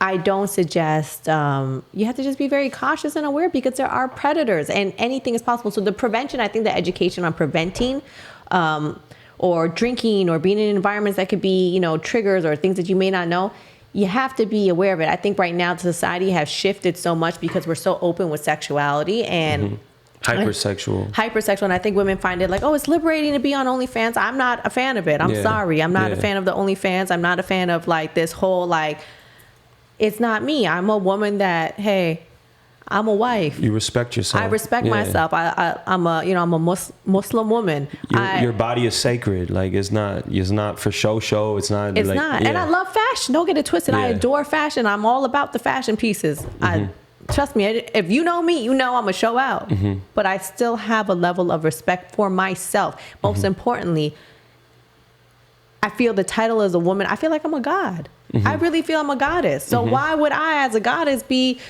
I don't suggest, you have to just be very cautious and aware, because there are predators and anything is possible. So the prevention, I think the education on preventing, or drinking, or being in environments that could be, you know, triggers or things that you may not know, you have to be aware of it. I think right now society has shifted so much because we're so open with sexuality, and hypersexual. And I think women find it like, oh, it's liberating to be on OnlyFans. I'm not a fan of it. I'm sorry. I'm not a fan of the OnlyFans. I'm not a fan of like this whole like, it's not me. I'm a woman that, hey, I'm a wife. You respect yourself. I respect myself. I'm a Muslim woman. Your body is sacred. Like it's not for show. It's not. It's like, not. Yeah. And I love fashion. Don't get it twisted. I adore fashion. I'm all about the fashion pieces. Trust me. If you know me, you know I'm a show out. But I still have a level of respect for myself. Most importantly, I feel the title as a woman. I feel like I'm a god. I really feel I'm a goddess. So why would I, as a goddess, be?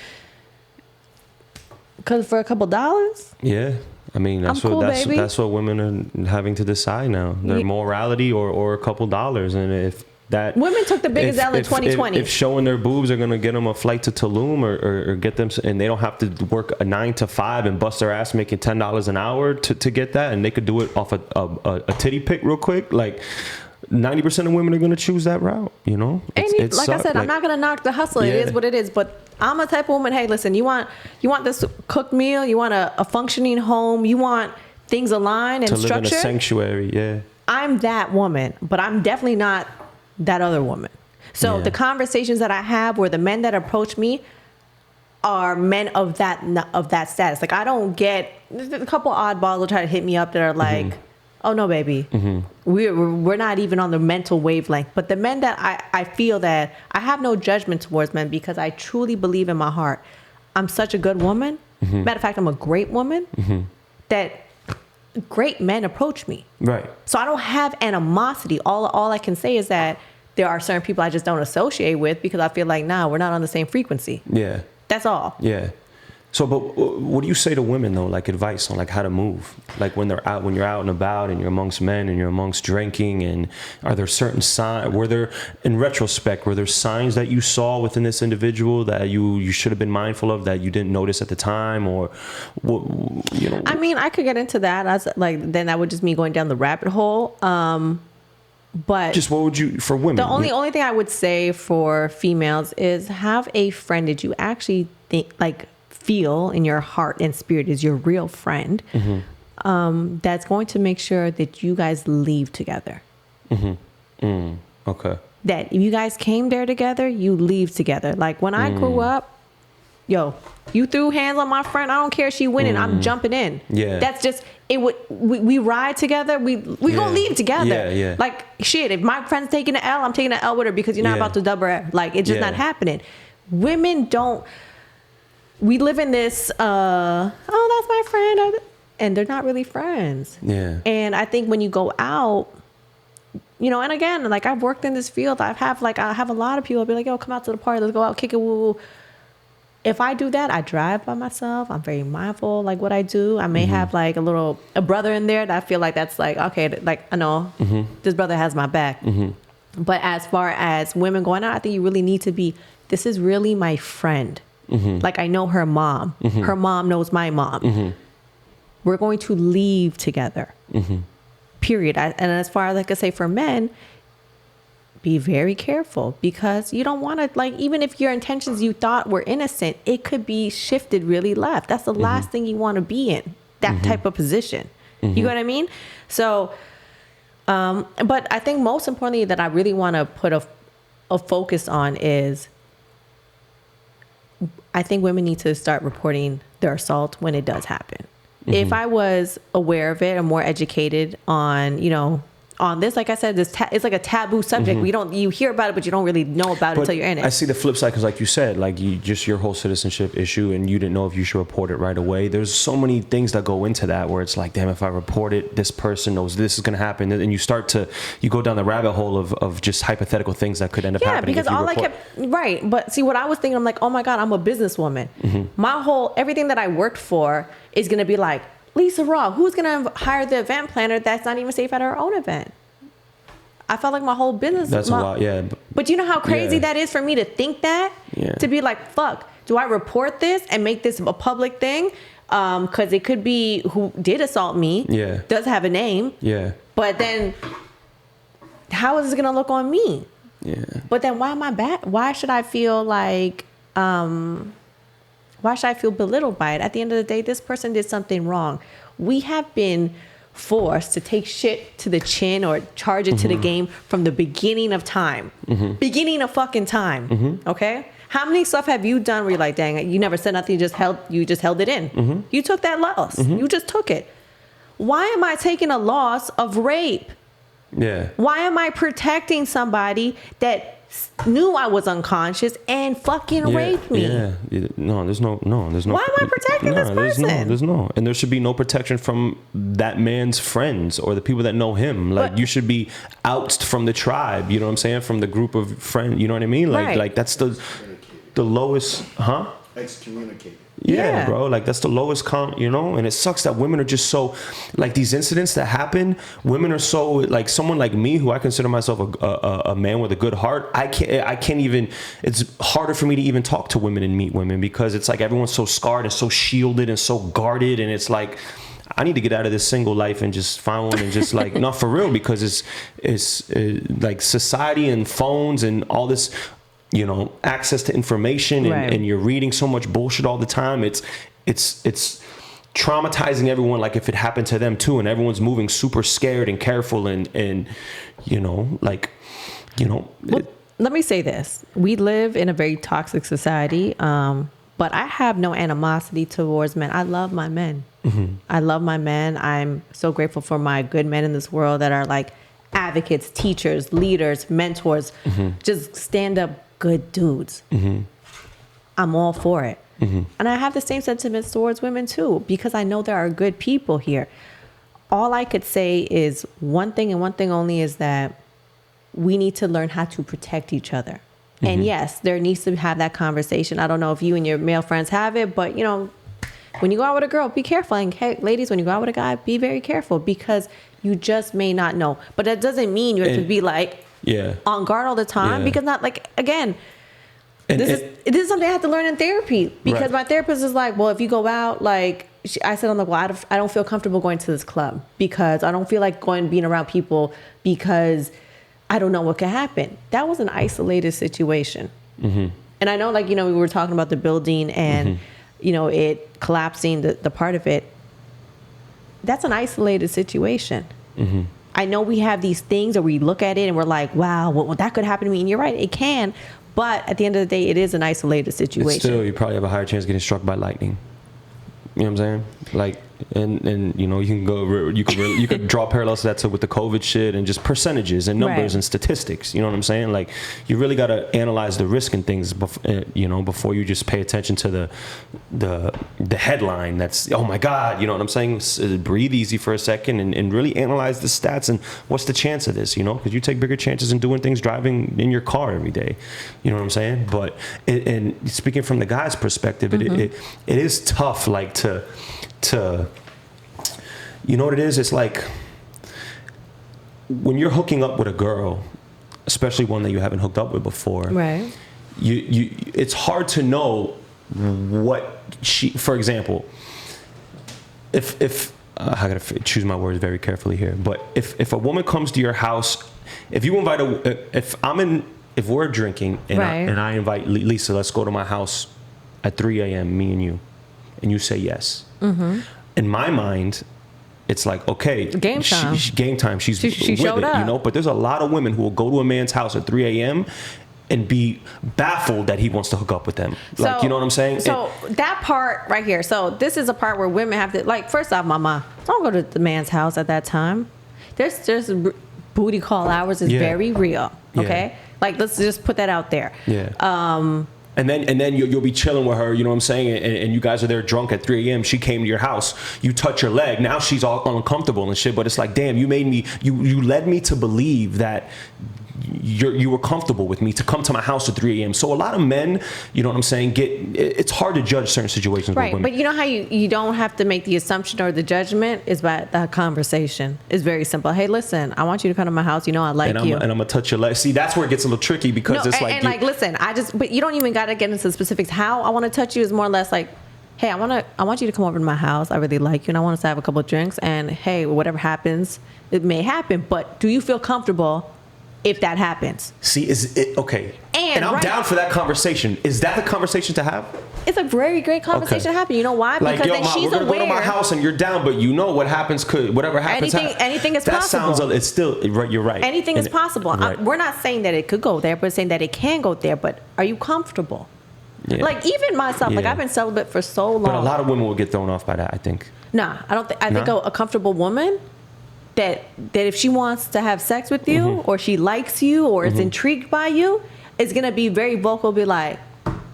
Because for a couple dollars? Yeah. I mean, that's what women are having to decide now. Their morality or a couple dollars. And if that... Women took the biggest L in 2020. If showing their boobs are going to get them a flight to Tulum or get them... And they don't have to work a 9 to 5 and bust their ass making $10 an hour to get that. And they could do it off a titty pic real quick. Like... 90% of women are going to choose that route, you know? Like I said, I'm not going to knock the hustle. It is what it is. But I'm a type of woman, hey, listen, you want this cooked meal, you want a functioning home, you want things aligned and structured. To live in a sanctuary, yeah. I'm that woman, but I'm definitely not that other woman. So the conversations that I have where the men that approach me are men of that status. Like I don't get, a couple oddballs will try to hit me up that are like, oh no, baby, we're not even on the mental wavelength. But the men that I feel that I have no judgment towards men because I truly believe in my heart, I'm such a good woman. Matter of fact, I'm a great woman that great men approach me. Right. So I don't have animosity. All I can say is that there are certain people I just don't associate with because I feel like, nah, we're not on the same frequency. Yeah. That's all. Yeah. So, but what do you say to women though? Like advice on like how to move, like when you're out and about and you're amongst men and you're amongst drinking, and are there certain signs? In retrospect, were there signs that you saw within this individual that you should have been mindful of that you didn't notice at the time, or you know? I mean, I could get into that as like then that would just me going down the rabbit hole. But just what would you for women? The only thing I would say for females is have a friend that you actually think like. Feel in your heart and spirit is your real friend, that's going to make sure that you guys leave together. Okay. That if you guys came there together, you leave together. Like when I grew up, yo, you threw hands on my friend, I don't care if she winning, I'm jumping in. Yeah. That's just it. We ride together, we gonna leave together. Yeah. Like shit, if my friend's taking an L, I'm taking an L with her because you're not about to double her. Like it's just not happening. Women don't. We live in this, that's my friend, and they're not really friends. Yeah. And I think when you go out, you know, and again, like I've worked in this field, I have a lot of people be like, yo, come out to the party, let's go out, kick it, woo. If I do that, I drive by myself. I'm very mindful, like what I do. I may have like a brother in there that I feel like that's like, okay, like I know this brother has my back. But as far as women going out, I think you really need to be, this is really my friend. Like I know her mom. Her mom knows my mom. We're going to leave together. Period. And as far as I could say for men, be very careful because you don't want to, like, even if your intentions you thought were innocent, it could be shifted really left. That's the last thing you want to be in, that type of position. You know what I mean? So, but I think most importantly that I really want to put a focus on is I think women need to start reporting their assault when it does happen. If I was aware of it and more educated on, you know, on this, like I said, it's like a taboo subject. You hear about it, but you don't really know about it until you're in it. I see the flip side because, like you said, like your whole citizenship issue, and you didn't know if you should report it right away. There's so many things that go into that where it's like, damn, if I report it, this person knows this is going to happen, and you go down the rabbit hole of just hypothetical things that could end up happening. Yeah, because but see what I was thinking, I'm like, oh my God, I'm a businesswoman. Everything that I worked for is going to be like, Lisa Raw, who's going to hire the event planner that's not even safe at her own event? I felt like my whole business. That's a lot, yeah. But you know how crazy that is for me to think that? Yeah. To be like, fuck, do I report this and make this a public thing? Because it could be who did assault me. Yeah. Does have a name. Yeah. But then how is it going to look on me? Yeah. But then why am I bad? Why should I feel like... Why should I feel belittled by it? At the end of the day, this person did something wrong. We have been forced to take shit to the chin or charge it to the game from the beginning of time. Beginning of fucking time. Okay? How many stuff have you done where you're like, dang, you never said nothing, you just held it in. You took that loss. You just took it. Why am I taking a loss of rape? Yeah. Why am I protecting somebody that knew I was unconscious and fucking raped me? Yeah. There's no. Why am I protecting this person? There's no. And there should be no protection from that man's friends or the people that know him. Like, you should be ousted from the tribe. You know what I'm saying? From the group of friends. You know what I mean? Like, like that's the lowest, excommunicated. Yeah, bro. Like, that's the lowest count, you know? And it sucks that women are just so, like, these incidents that happen, women are so, like, someone like me, who I consider myself a man with a good heart, I can't even, it's harder for me to even talk to women and meet women, because it's like everyone's so scarred and so shielded and so guarded, and it's like, I need to get out of this single life and just find one and just like, not for real, because it's like society and phones and all this, you know, access to information, and you're reading so much bullshit all the time. It's traumatizing everyone, like if it happened to them too, and everyone's moving super scared and careful and you know, like, you know. Well, let me say this. We live in a very toxic society, but I have no animosity towards men. I love my men. I love my men. I'm so grateful for my good men in this world that are like advocates, teachers, leaders, mentors, just stand up good dudes. I'm all for it. And I have the same sentiments towards women too, because I know there are good people here. All I could say is one thing and one thing only, is that we need to learn how to protect each other. And yes, there needs to have that conversation. I don't know if you and your male friends have it, but you know, when you go out with a girl, be careful. And hey, ladies, when you go out with a guy, be very careful, because you just may not know. But that doesn't mean you have to be like, on guard all the time, because not like, again, this is something I have to learn in therapy, because my therapist is like, well, if you go out, like I said, I'm like, well, I don't feel comfortable going to this club because I don't feel like being around people because I don't know what could happen. That was an isolated situation. And I know, like, you know, we were talking about the building and, you know, it collapsing, the part of it. That's an isolated situation. I know we have these things, or we look at it and we're like, wow, well, that could happen to me. And you're right, it can. But at the end of the day, it is an isolated situation. It's still, you probably have a higher chance of getting struck by lightning. You know what I'm saying? Like, and you know, you could draw parallels to that with the COVID shit and just percentages and numbers and statistics. You know what I'm saying? Like, you really got to analyze the risk and things, you know, before you just pay attention to the headline. That's, oh my God, you know what I'm saying? Breathe easy for a second and really analyze the stats and what's the chance of this, you know? Because you take bigger chances in doing things driving in your car every day. You know what I'm saying? But and speaking from the guy's perspective, it is tough, like to you know what it is? It's like when you're hooking up with a girl, especially one that you haven't hooked up with before, you it's hard to know what she, for example, if I gotta choose my words very carefully here, but if a woman comes to your house, if you invite if we're drinking and I invite Lisa, let's go to my house at 3 a.m., me and you say yes. In my mind, it's like, okay, game time. Game time. She's with showed it, up. you know. But there's a lot of women who will go to a man's house at 3 a.m. and be baffled that he wants to hook up with them. Like, you know what I'm saying? So that part right here. So this is a part where women have to, like, first off, mama, don't go to the man's house at that time. There's booty call hours is very real. Okay, like, let's just put that out there. And then you'll be chilling with her, you know what I'm saying? And you guys are there drunk at 3 a.m. She came to your house. You touch her leg. Now she's all uncomfortable and shit. But it's like, damn, you led me to believe that you were comfortable with me to come to my house at 3 a.m. So a lot of men, you know what I'm saying, it's hard to judge certain situations with women. But you know how you don't have to make the assumption or the judgment is by that conversation. It's very simple. Hey, listen, I want you to come to my house. You know I like you. And I'm going to touch your leg. See, that's where it gets a little tricky because it's like... And listen, but you don't even got to get into the specifics. How I want to touch you is more or less like, hey, I want you to come over to my house. I really like you and I want us to have a couple of drinks. And hey, whatever happens, it may happen. But do you feel comfortable if that happens. See, is it okay? And I'm down for that conversation. Is that the conversation to have? It's a very great conversation to happen. You know why? Like, because yo, then Ma, she's we're gonna aware. go to my house and you're down, but you know what happens could whatever happens. Anything is that possible. Sounds. It's still right. You're right. Anything is possible. Right. We're not saying that it could go there. We're saying that it can go there. But are you comfortable? Yeah. Like even myself, like Yeah. I've been celibate for so long. But a lot of women will get thrown off by that, I think. Nah, I don't think. I think a comfortable woman that if she wants to have sex with you, or she likes you, or is intrigued by you, is gonna be very vocal. Be like,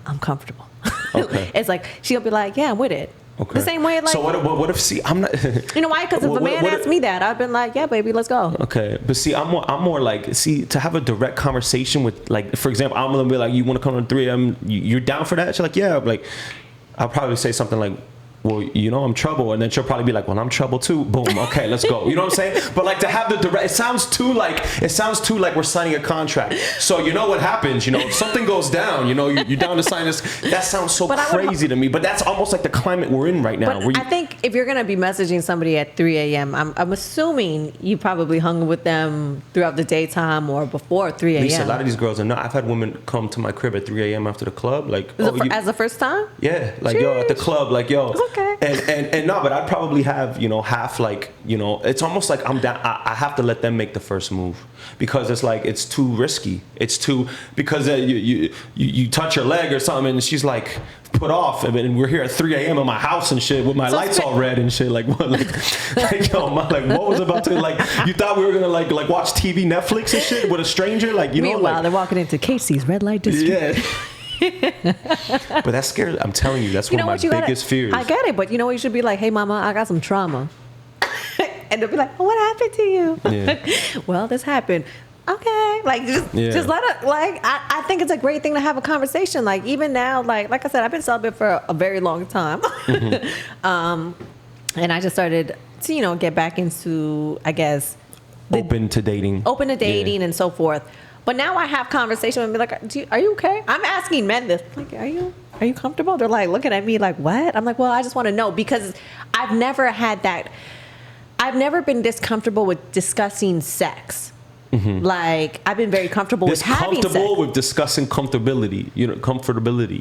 I'm comfortable. Okay. It's like she'll be like, yeah, I'm with it. Okay. The same way, like. So what if? See, I'm not. You know why? Because if a man asked me that, I've been like, yeah, baby, let's go. Okay, but see, I'm more like, see, to have a direct conversation with, like, for example, I'm gonna be like, you want to come to 3 a.m. You're down for that? She's like, yeah. Like, I'll probably say something like, well, you know, I'm trouble, and then she'll probably be like, well, I'm trouble too. Boom. Okay, let's go. You know what I'm saying? But like to have the direct, it sounds too like we're signing a contract. So you know what happens? You know, if something goes down, you know, you're down to sign this. That sounds so crazy to me. But that's almost like the climate we're in right now. But I think if you're gonna be messaging somebody at 3 a.m., I'm assuming you probably hung with them throughout the daytime or before 3 a.m. Lisa, a lot of these girls are not. I've had women come to my crib at 3 a.m. after the club, like, as the first time. Yeah, like, yo, at the club, like, yo. Okay. And no, but I'd probably have, you know, half, like, you know, it's almost like I'm down. I have to let them make the first move because it's like, it's too risky. It's too, because you touch her leg or something and she's like put off, and we're here at 3 a.m. in my house and shit with my lights all red and shit. Like, what? Like yo, like, what was about to, like, you thought we were gonna like watch TV, Netflix and shit with a stranger? Like, you know, meanwhile, like, they're walking into Casey's red light district. Yeah. But that's scary. I'm telling you, that's one of my biggest fears. I get it, but you know what? You should be like, hey, mama, I got some trauma. And they'll be like, well, what happened to you? Yeah. Well, this happened. Okay. Like, just let it, like, I think it's a great thing to have a conversation. Like, even now, like I said, I've been celibate for a very long time. And I just started to, you know, get back into, I guess, open to dating and so forth. But now I have conversation and be like, are you okay? I'm asking men this. Like, are you comfortable? They're like looking at me like, what? I'm like, well, I just want to know, because I've never had that. I've never been this comfortable with discussing sex. Like, I've been very comfortable with having sex. Comfortable with discussing comfortability,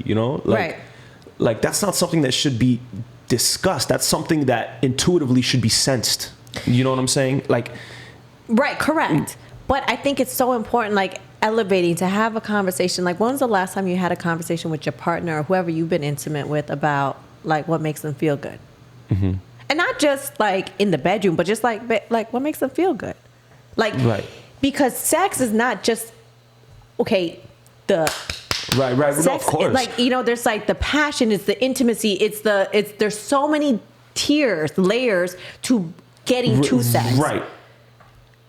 you know? Like, right. Like, that's not something that should be discussed. That's something that intuitively should be sensed. You know what I'm saying? Like, right, correct. But I think it's so important, like, elevating, to have a conversation. Like, when was the last time you had a conversation with your partner or whoever you've been intimate with about, like, what makes them feel good? And not just, like, in the bedroom, but just, like, what makes them feel good? Like, right. Because sex is not just, okay, the... Right. Sex, No, of course. like, you know, there's, like, the passion, it's the intimacy, there's so many layers to getting to sex. Right.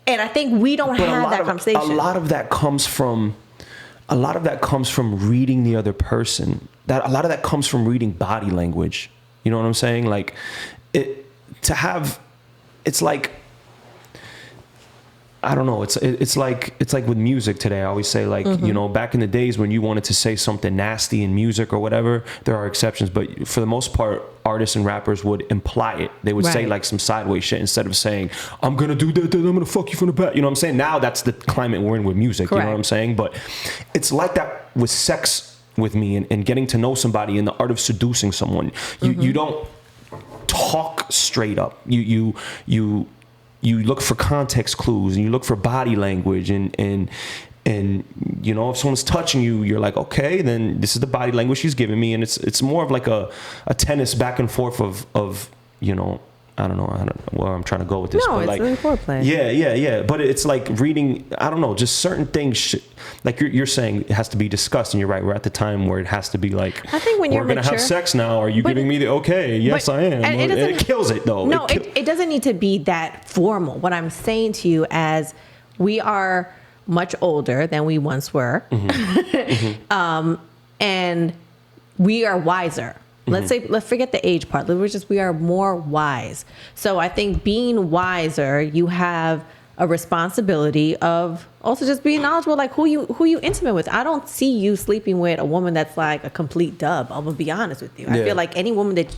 And I think we don't have that conversation. A lot of that comes from reading the other person. A lot of that comes from reading body language. You know what I'm saying? Like, it's like, I don't know. It's like with music today. I always say, like, you know, back in the days when you wanted to say something nasty in music or whatever, there are exceptions, but for the most part, artists and rappers would imply it. They would say like some sideways shit instead of saying, I'm gonna do that, I'm gonna fuck you from the back. You know what I'm saying? Now that's the climate we're in with music. Correct. You know what I'm saying? But it's like that with sex with me and getting to know somebody in the art of seducing someone. You don't talk straight up. You look for context clues and you look for body language and you know, if someone's touching you, you're like, okay, then this is the body language she's giving me, and it's more of like a tennis back and forth of you know, I don't know where I'm trying to go with this. No, but it's like, really foreplay. Yeah. But it's like reading, I don't know, just certain things. Like you're saying, it has to be discussed, and you're right. We're at the time where it has to be like, I think when you're we're gonna have sex now. Are you giving me the okay? Yes, I am. And it kills it though. No, it doesn't need to be that formal. What I'm saying to you, as we are much older than we once were, and we are wiser. Let's forget the age part. We are more wise. So I think being wiser, you have a responsibility of also just being knowledgeable, like who you intimate with. I don't see you sleeping with a woman that's like a complete dub. I'm gonna be honest with you. I feel like any woman that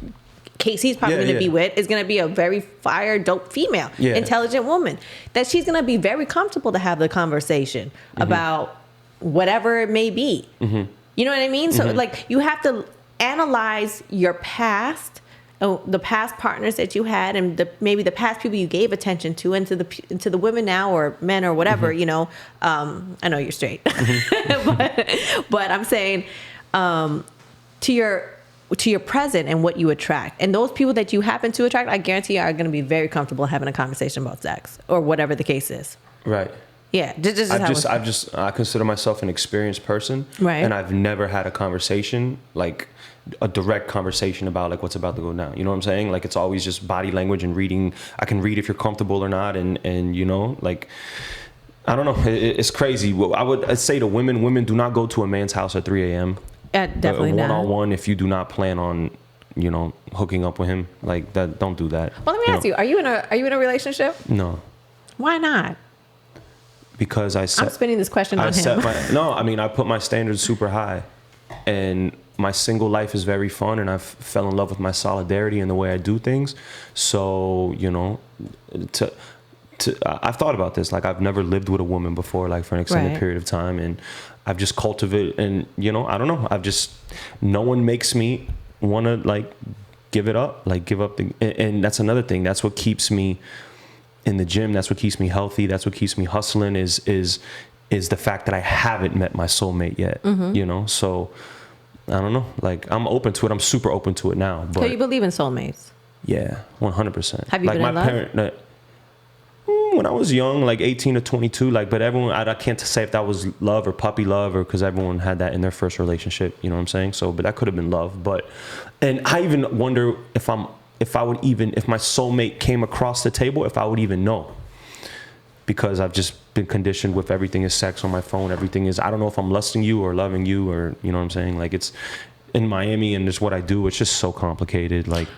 Casey's probably going to be with is going to be a very fire, dope female, intelligent woman that she's going to be very comfortable to have the conversation about whatever it may be. You know what I mean? So like you have to analyze your past, the past partners that you had, and maybe the past people you gave attention to, and to the women now or men or whatever. You know, I know you're straight, but I'm saying to your present and what you attract, and those people that you happen to attract, I guarantee you are going to be very comfortable having a conversation about sex or whatever the case is. Right. Yeah. I consider myself an experienced person, right? And I've never had a conversation, like a direct conversation about like what's about to go down. You know what I'm saying? Like it's always just body language and reading. I can read if you're comfortable or not, and you know, like I don't know. It's crazy. I'd say to women do not go to a man's house at 3 a.m. Definitely not. One-on-one if you do not plan on, you know, hooking up with him. Like that, don't do that. Well, let me ask you: Are you in a relationship? No. Why not? Because I'm spinning this question on him. I put my standards super high, and my single life is very fun, and I fell in love with my solidarity and the way I do things. So, you know, I've thought about this. Like I've never lived with a woman before, like for an extended period of time, and I've just cultivated, and you know, I don't know. No one makes me want to like give it up, like give up and that's another thing. That's what keeps me in the gym. That's what keeps me healthy. That's what keeps me hustling is the fact that I haven't met my soulmate yet, you know? So I don't know, like I'm open to it. I'm super open to it now. But so you believe in soulmates? Yeah, 100%. Have you like been in love? Parent, when I was young, like 18 to 22, like, but everyone, I can't say if that was love or puppy love or because everyone had that in their first relationship, you know what I'm saying? So, but that could have been love. And I even wonder if my soulmate came across the table, if I would even know, because I've just been conditioned with everything is sex on my phone. Everything is, I don't know if I'm lusting you or loving you or, you know what I'm saying? Like it's in Miami and just what I do. It's just so complicated. Like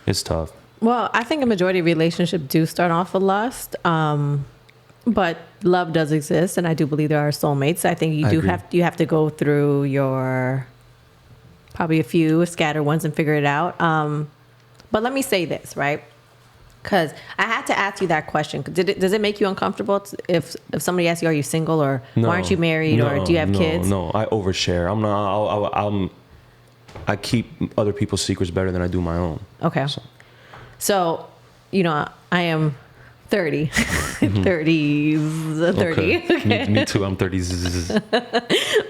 it's tough. Well, I think a majority of relationships do start off with lust, but love does exist, and I do believe there are soulmates. I think you have to go through your probably a few scattered ones and figure it out. But let me say this, right? Because I had to ask you that question. Does it make you uncomfortable if somebody asks you, "Are you single?" or "Why aren't you married?" or "Do you have kids?" No, I overshare. I keep other people's secrets better than I do my own. Okay. So, you know, I am 30. 30s. 30. Okay. Me too. I'm 30s.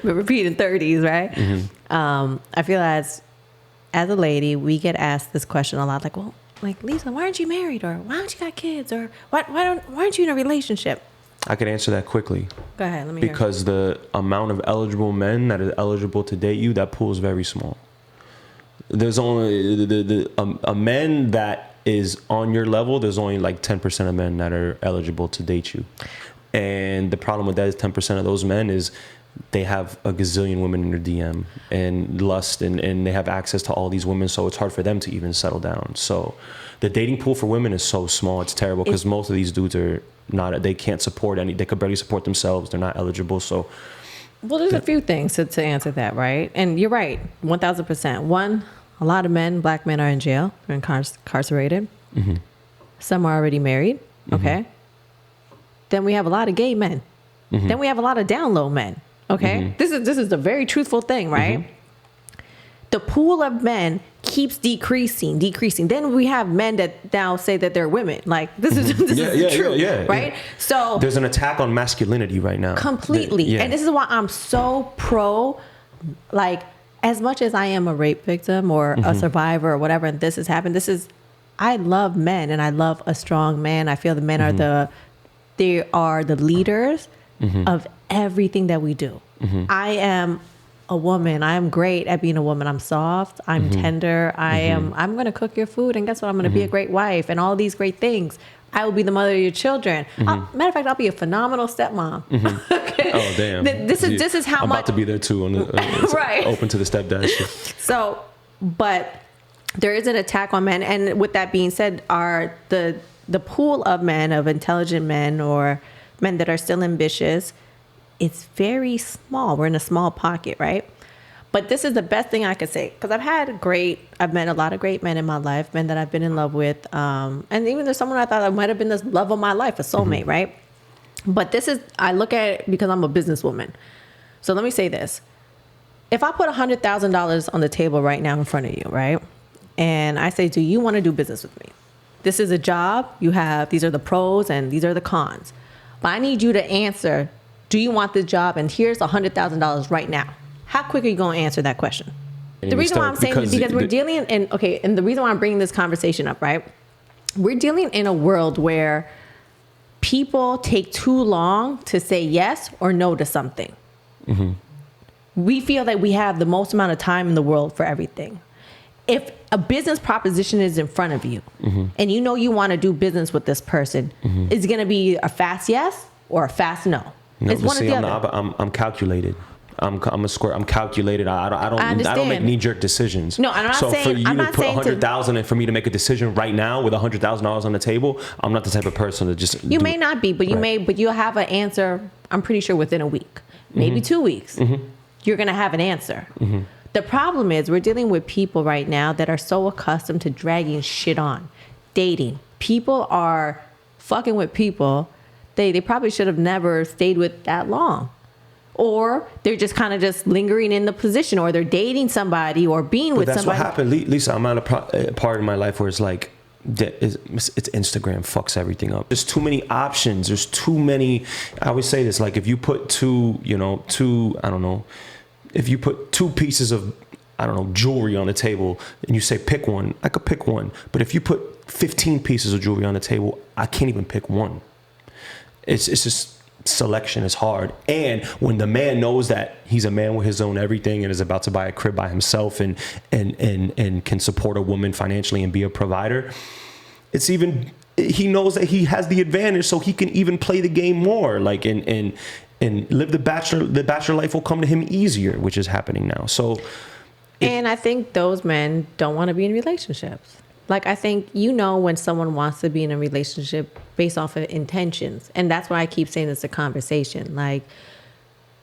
We're repeating 30s, right? I feel as a lady, we get asked this question a lot. Like, well, like, Lisa, why aren't you married? Or why don't you got kids? Or why aren't you in a relationship? I could answer that quickly. Go ahead. Let me hear. Because the amount of eligible men that are eligible to date you, that pool is very small. There's only a men that is on your level, there's only like 10% of men that are eligible to date you. And the problem with that is 10% of those men is they have a gazillion women in their DM and lust and they have access to all these women. So it's hard for them to even settle down. So the dating pool for women is so small. It's terrible because most of these dudes are not, they can't support they could barely support themselves. They're not eligible. So. Well, there's a few things to answer that, right? And you're right, 1,000%. One, a lot of men, black men, are in jail. They're incarcerated. Some are already married. Okay. Then we have a lot of gay men. Then we have a lot of down low men. Okay. This is the very truthful thing, right? The pool of men keeps decreasing. Then we have men that now say that they're women. Like this is true, right? Yeah. So there's an attack on masculinity right now. Completely. And this is why I'm so pro, like, as much as I am a rape victim or a survivor or whatever, and this has happened, I love men and I love a strong man. I feel the men are the leaders of everything that we do. I am a woman. I'm great at being a woman. I'm soft. I'm tender. I'm going to cook your food, and guess what? I'm going to be a great wife and all these great things. I will be the mother of your children. Matter of fact, I'll be a phenomenal stepmom. Okay. Oh damn! This is how I'm much about to be there too. Right. Open to the stepdad shit. So, but there is an attack on men, and with that being said, are the pool of men, of intelligent men or men that are still ambitious, it's very small. We're in a small pocket, right? But this is the best thing I could say, because I've met a lot of great men in my life, men that I've been in love with. And even there's someone I thought I might have been the love of my life, a soulmate, right? But I look at it because I'm a businesswoman. So let me say this. If I put $100,000 on the table right now in front of you, right? And I say, do you want to do business with me? This is a job these are the pros and these are the cons. But I need you to answer, do you want this job? And here's $100,000 right now. How quick are you going to answer that question? The reason why I'm saying is because we're dealing and the reason why I'm bringing this conversation up, right? We're dealing in a world where people take too long to say yes or no to something. Mm-hmm. We feel that we have the most amount of time in the world for everything. If a business proposition is in front of you and you know you want to do business with this person, it's going to be a fast yes or a fast no. It's one or the other. I'm calculated. I'm calculated. I don't make knee-jerk decisions. No, I'm not saying. So for you to put $100,000 and for me to make a decision right now with $100,000 on the table, I'm not the type of person to just. You may not be, but you'll have an answer. I'm pretty sure within a week, maybe 2 weeks, you're gonna have an answer. The problem is we're dealing with people right now that are so accustomed to dragging shit on, dating. People are fucking with people they probably should have never stayed with that long. Or they're just kind of just lingering in the position, or they're dating somebody or being with somebody. That's what happened. Lisa, I'm at a part in my life where it's like, it's Instagram fucks everything up. There's too many options. There's too many. I always say this, like if you put if you put two pieces of, jewelry on the table and you say pick one, I could pick one. But if you put 15 pieces of jewelry on the table, I can't even pick one. It's just, selection is hard. And when the man knows that he's a man with his own everything and is about to buy a crib by himself and can support a woman financially and be a provider, he knows that he has the advantage, so he can even play the game more, like and live the bachelor life will come to him easier, which is happening now. So and I think those men don't want to be in relationships. Like, I think when someone wants to be in a relationship based off of intentions. And that's why I keep saying it's a conversation. Like,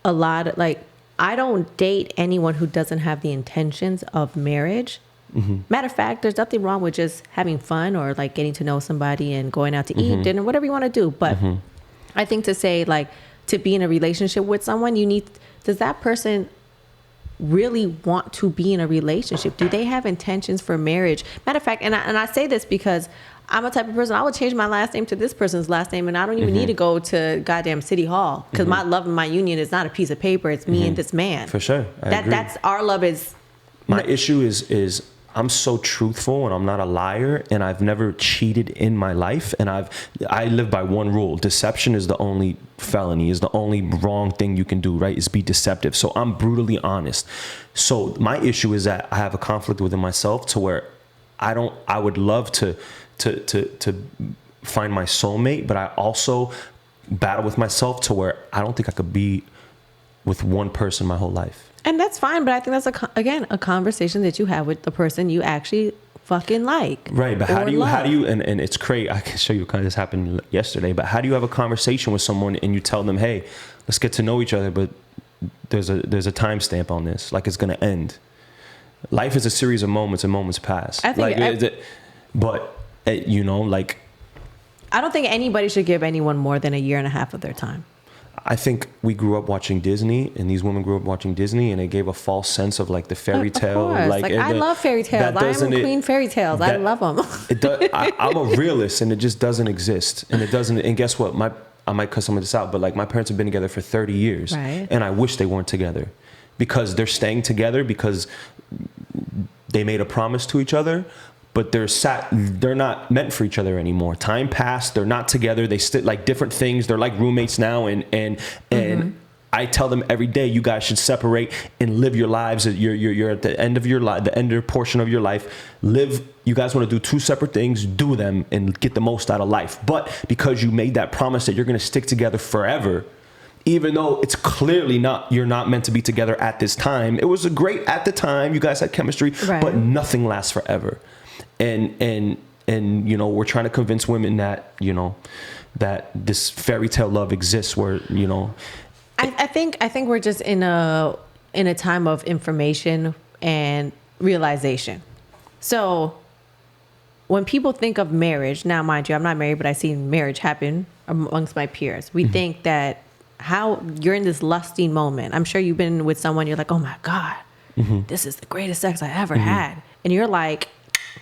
I don't date anyone who doesn't have the intentions of marriage. Matter of fact, there's nothing wrong with just having fun or like getting to know somebody and going out to eat dinner, whatever you want to do. But I think to say like to be in a relationship with someone, does that person really want to be in a relationship? Do they have intentions for marriage? Matter of fact, and I say this because I'm a type of person, I would change my last name to this person's last name, and I don't even need to go to goddamn City Hall, because my love and my union is not a piece of paper. It's me and this man. For sure. I agree. That's our love is. My issue is I'm so truthful and I'm not a liar, and I've never cheated in my life, and I live by one rule. Deception is the only felony, is the only wrong thing you can do, right? Is be deceptive. So I'm brutally honest. So my issue is that I have a conflict within myself to where I would love to find my soulmate, but I also battle with myself to where I don't think I could be with one person my whole life. And that's fine, but I think that's a conversation that you have with the person you actually fucking like. Right, but how do you and it's crazy. I can show you kind of this happened yesterday, but how do you have a conversation with someone and you tell them, "Hey, let's get to know each other, but there's a timestamp on this, like it's going to end." Life is a series of moments, and moments pass. I think I don't think anybody should give anyone more than a year and a half of their time. I think we grew up watching Disney, and these women grew up watching Disney, and it gave a false sense of like the fairy tale. I love fairy tales. I am a queen fairy tales. I love them. I'm a realist, and it just doesn't exist. And it doesn't. And guess what? I might cut some of this out, but like my parents have been together for 30 years, right. And I wish they weren't together, because they're staying together because they made a promise to each other. But they're not meant for each other anymore. Time passed. They're not together. They still like different things. They're like roommates now. And I tell them every day, you guys should separate and live your lives. You're at the end of your life, the end portion of your life. You guys want to do two separate things, do them and get the most out of life. But because you made that promise that you're going to stick together forever, even though it's clearly you're not meant to be together at this time. It was great at the time. You guys had chemistry, right. But nothing lasts forever. And we're trying to convince women that that this fairy tale love exists, where I think we're just in in a time of information and realization. So when people think of marriage, now mind you, I'm not married, but I've seen marriage happen amongst my peers. We think that how you're in this lusting moment. I'm sure you've been with someone, you're like, oh my God, this is the greatest sex I ever had. And you're like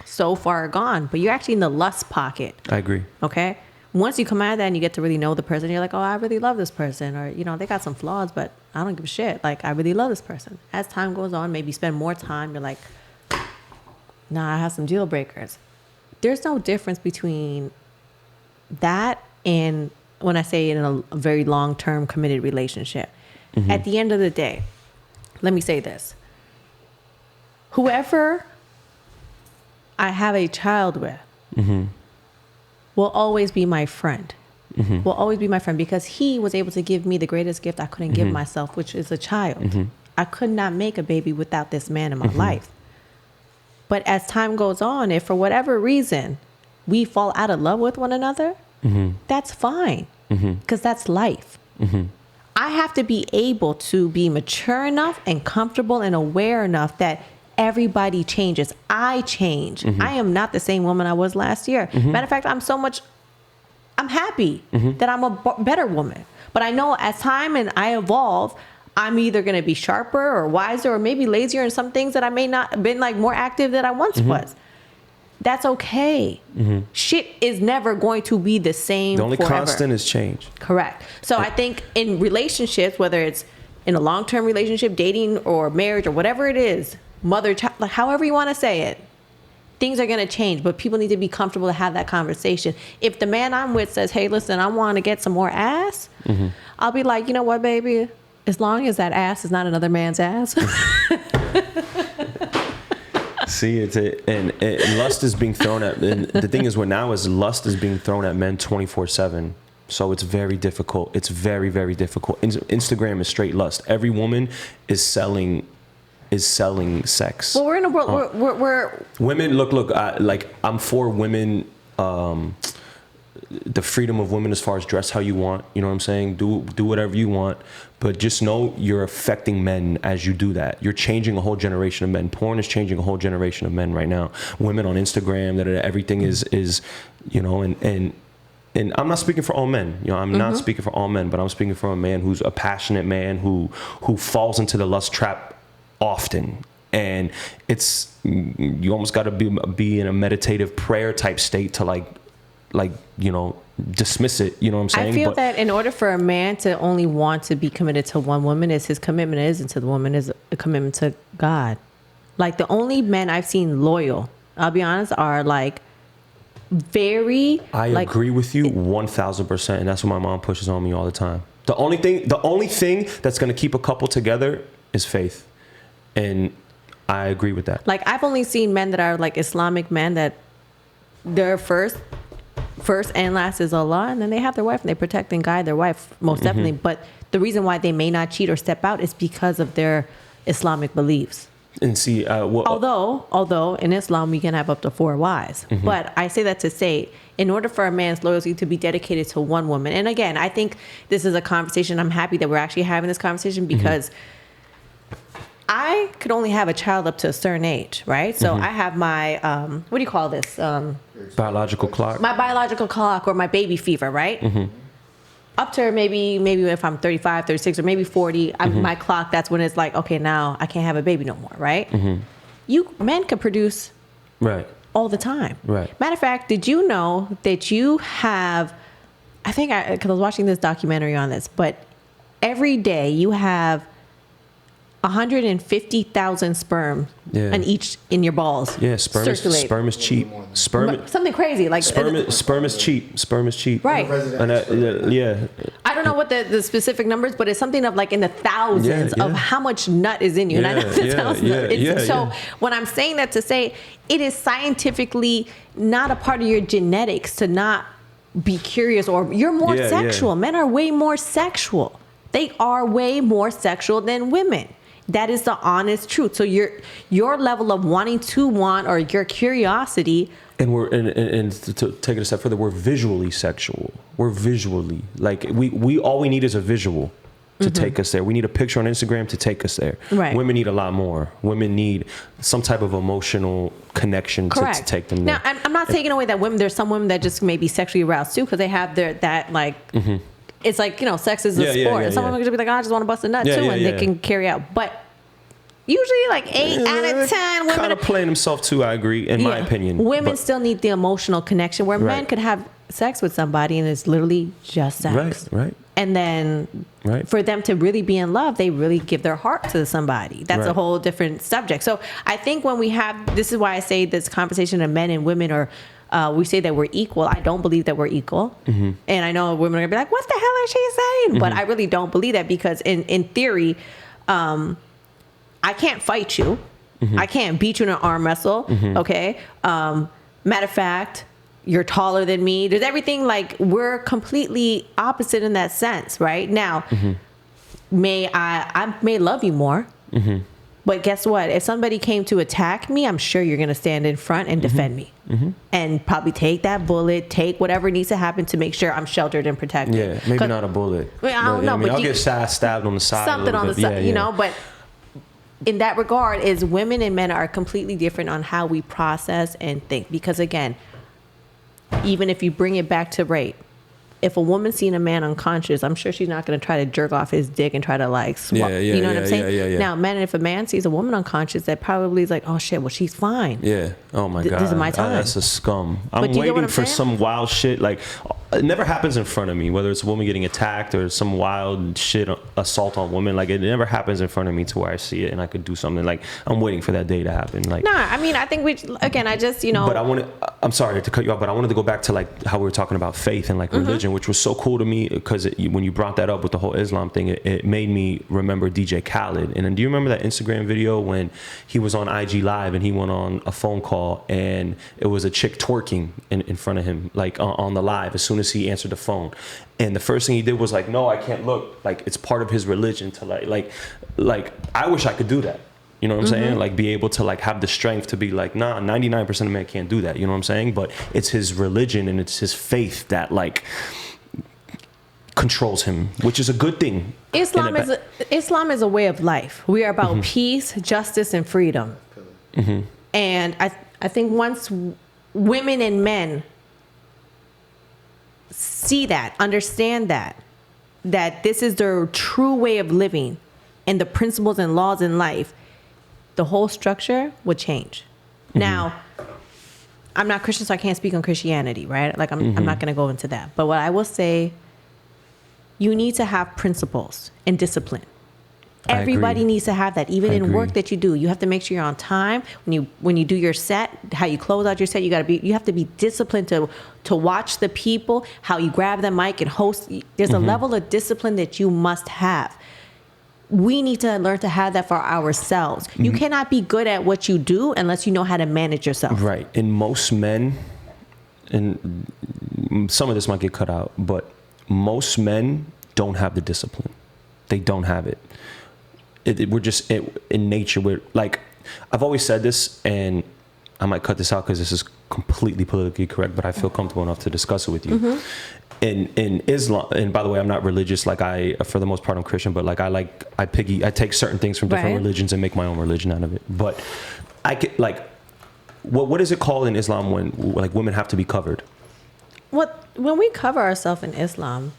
so far gone, but you're actually in the lust pocket. I agree. Okay. Once you come out of that and you get to really know the person, you're like, oh, I really love this person. Or, you know, they got some flaws, but I don't give a shit. Like, I really love this person. As time goes on, maybe spend more time. You're like, nah, I have some deal breakers. There's no difference between that and when I say in a very long-term committed relationship. At the end of the day, let me say this. Whoever I have a child with will always be my friend. Will always be my friend because he was able to give me the greatest gift I couldn't give myself, which is a child. I could not make a baby without this man in my life. But as time goes on, if for whatever reason we fall out of love with one another, that's fine because that's life. I have to be able to be mature enough and comfortable and aware enough that everybody changes. I change. I am not the same woman I was last year. Matter of fact, I'm happy that I'm a better woman. But I know as time and I evolve, I'm either going to be sharper or wiser or maybe lazier in some things that I may not have been like more active than I once was. That's okay. Shit is never going to be the same. The only forever. constant is change. Correct. So I think in relationships, whether it's in a long-term relationship, dating or marriage or whatever it is, mother, child, like however you want to say it, things are going to change, but people need to be comfortable to have that conversation. If the man I'm with says, hey, listen, I want to get some more ass, I'll be like, you know what, baby? As long as that ass is not another man's ass. See, and lust is being thrown at, and the thing is, what now is lust is being thrown at men 24/7. So it's very difficult. It's very, very difficult. Instagram is straight lust. Every woman is selling sex. Well, we're in a world we're women look. Like I'm for women. The freedom of women as far as dress how you want. You know what I'm saying? Do whatever you want. But just know you're affecting men as you do that. You're changing a whole generation of men. Porn is changing a whole generation of men right now. Women on Instagram, that everything is, you know, and I'm not speaking for all men. You know, I'm not speaking for all men, but I'm speaking for a man who's a passionate man who falls into the lust trap often. And it's, you almost got to be in a meditative prayer type state to like, you know, dismiss it. You know what I'm saying? I feel that in order for a man to only want to be committed to one woman, is his commitment isn't to the woman, is a commitment to God. Like the only men I've seen loyal, I'll be honest, are like very. I agree with you 1,000%, and that's what my mom pushes on me all the time. The only thing that's going to keep a couple together is faith, and I agree with that. Like I've only seen men that are like Islamic men that their first and last is Allah, and then they have their wife and they protect and guide their wife most definitely. But the reason why they may not cheat or step out is because of their Islamic beliefs. And see, although in Islam we can have up to 4 wives, but I say that to say, in order for a man's loyalty to be dedicated to one woman, and again, I think this is a conversation. I'm happy that we're actually having this conversation because I could only have a child up to a certain age, right? So I have my what do you call this? Biological clock. My biological clock or my baby fever, right? Up to maybe if I'm 35, 36, or maybe 40, my clock, that's when it's like, okay, now I can't have a baby no more, right? Men can produce all the time. Right. Matter of fact, did you know that you have, because I was watching this documentary on this, but every day you have 150,000 sperm in your balls. Yeah, sperm is cheap. Something crazy like sperm is cheap. Sperm is cheap. Right. And I don't know what the specific numbers, but it's something of like in the thousands of how much nut is in you. So when I'm saying that to say it is scientifically not a part of your genetics to not be curious, or you're more sexual. Men are way more sexual. They are way more sexual than women. That is the honest truth. So your level of wanting to want, or your curiosity. And and to take it a step further, we're visually sexual. We're visually, like we all we need is a visual. to take us there. We need a picture on Instagram to take us there. Right. Women need a lot more. Women need some type of emotional connection to take them there. Now, I'm not taking away that there's some women that just may be sexually aroused too, because they have that like, it's like, sex is a sport. And some women could just be like, I just want to bust a nut too, and they can carry out. But usually like 8 out of 10 women kind of playing themselves too, I agree, in my opinion. Women still need the emotional connection where men could have sex with somebody and it's literally just sex. Right. And then for them to really be in love, they really give their heart to somebody. That's a whole different subject. So I think when we have, this is why I say this conversation of men and women are, we say that we're equal. I don't believe that we're equal. And I know women are going to be like, what the hell is she saying? But I really don't believe that, because in theory, I can't fight you. I can't beat you in an arm wrestle. Okay. Matter of fact, you're taller than me. There's everything, like, we're completely opposite in that sense, right? Now, I may love you more, but guess what? If somebody came to attack me, I'm sure you're going to stand in front and defend me, and probably take that bullet, take whatever needs to happen to make sure I'm sheltered and protected. Yeah, maybe not a bullet. I don't know, but I'll get stabbed on the side. Something on the side, but in that regard, is women and men are completely different on how we process and think. Because again, even if you bring it back to rape, if a woman's seen a man unconscious, I'm sure she's not going to try to jerk off his dick and try to like swap. You know what I'm saying? Yeah. Now, if a man sees a woman unconscious, that probably is like, oh shit, well, she's fine. Yeah. Oh my God. This is my time. That's a scum. I'm waiting for some wild shit. Like, it never happens in front of me, whether it's a woman getting attacked or some wild shit, assault on women. Like, it never happens in front of me to where I see it and I could do something. Like, I'm waiting for that day to happen. Like, nah, I mean, I think I just, But I'm sorry to cut you off, but I wanted to go back to like how we were talking about faith and like religion, which was so cool to me, because when you brought that up with the whole Islam thing, it made me remember DJ Khaled. And then do you remember that Instagram video when he was on IG Live and he went on a phone call and it was a chick twerking in front of him, like on the live, as soon as he answered the phone. And the first thing he did was like, no, I can't look. Like, it's part of his religion to like I wish I could do that. You know what I'm saying? Like, be able to like have the strength to be like, nah, 99% of men can't do that. You know what I'm saying? But it's his religion and it's his faith that like controls him, which is a good thing. Islam is a way of life. We are about peace, justice, and freedom. And I think once women and men see that, understand that this is their true way of living and the principles and laws in life, the whole structure would change. Now, I'm not Christian, so I can't speak on Christianity, right? Like, I'm not going to go into that. But what I will say, you need to have principles and discipline. Everybody needs to have that, even in work that you do. You have to make sure you're on time. When you do your set, how you close out your set, you have to be disciplined to watch the people, how you grab the mic and host. There's a level of discipline that you must have. We need to learn to have that for ourselves. You cannot be good at what you do unless you know how to manage yourself. Right. And most men, and some of this might get cut out, but most men don't have the discipline. They don't have it. We're just in nature. We're like, I've always said this, and I might cut this out because this is completely politically correct, but I feel comfortable enough to discuss it with you. In Islam, and by the way, I'm not religious. Like, for the most part, I'm Christian, but like I take certain things from different religions and make my own religion out of it. But I could like, what is it called in Islam when like women have to be covered? When we cover ourselves in Islam,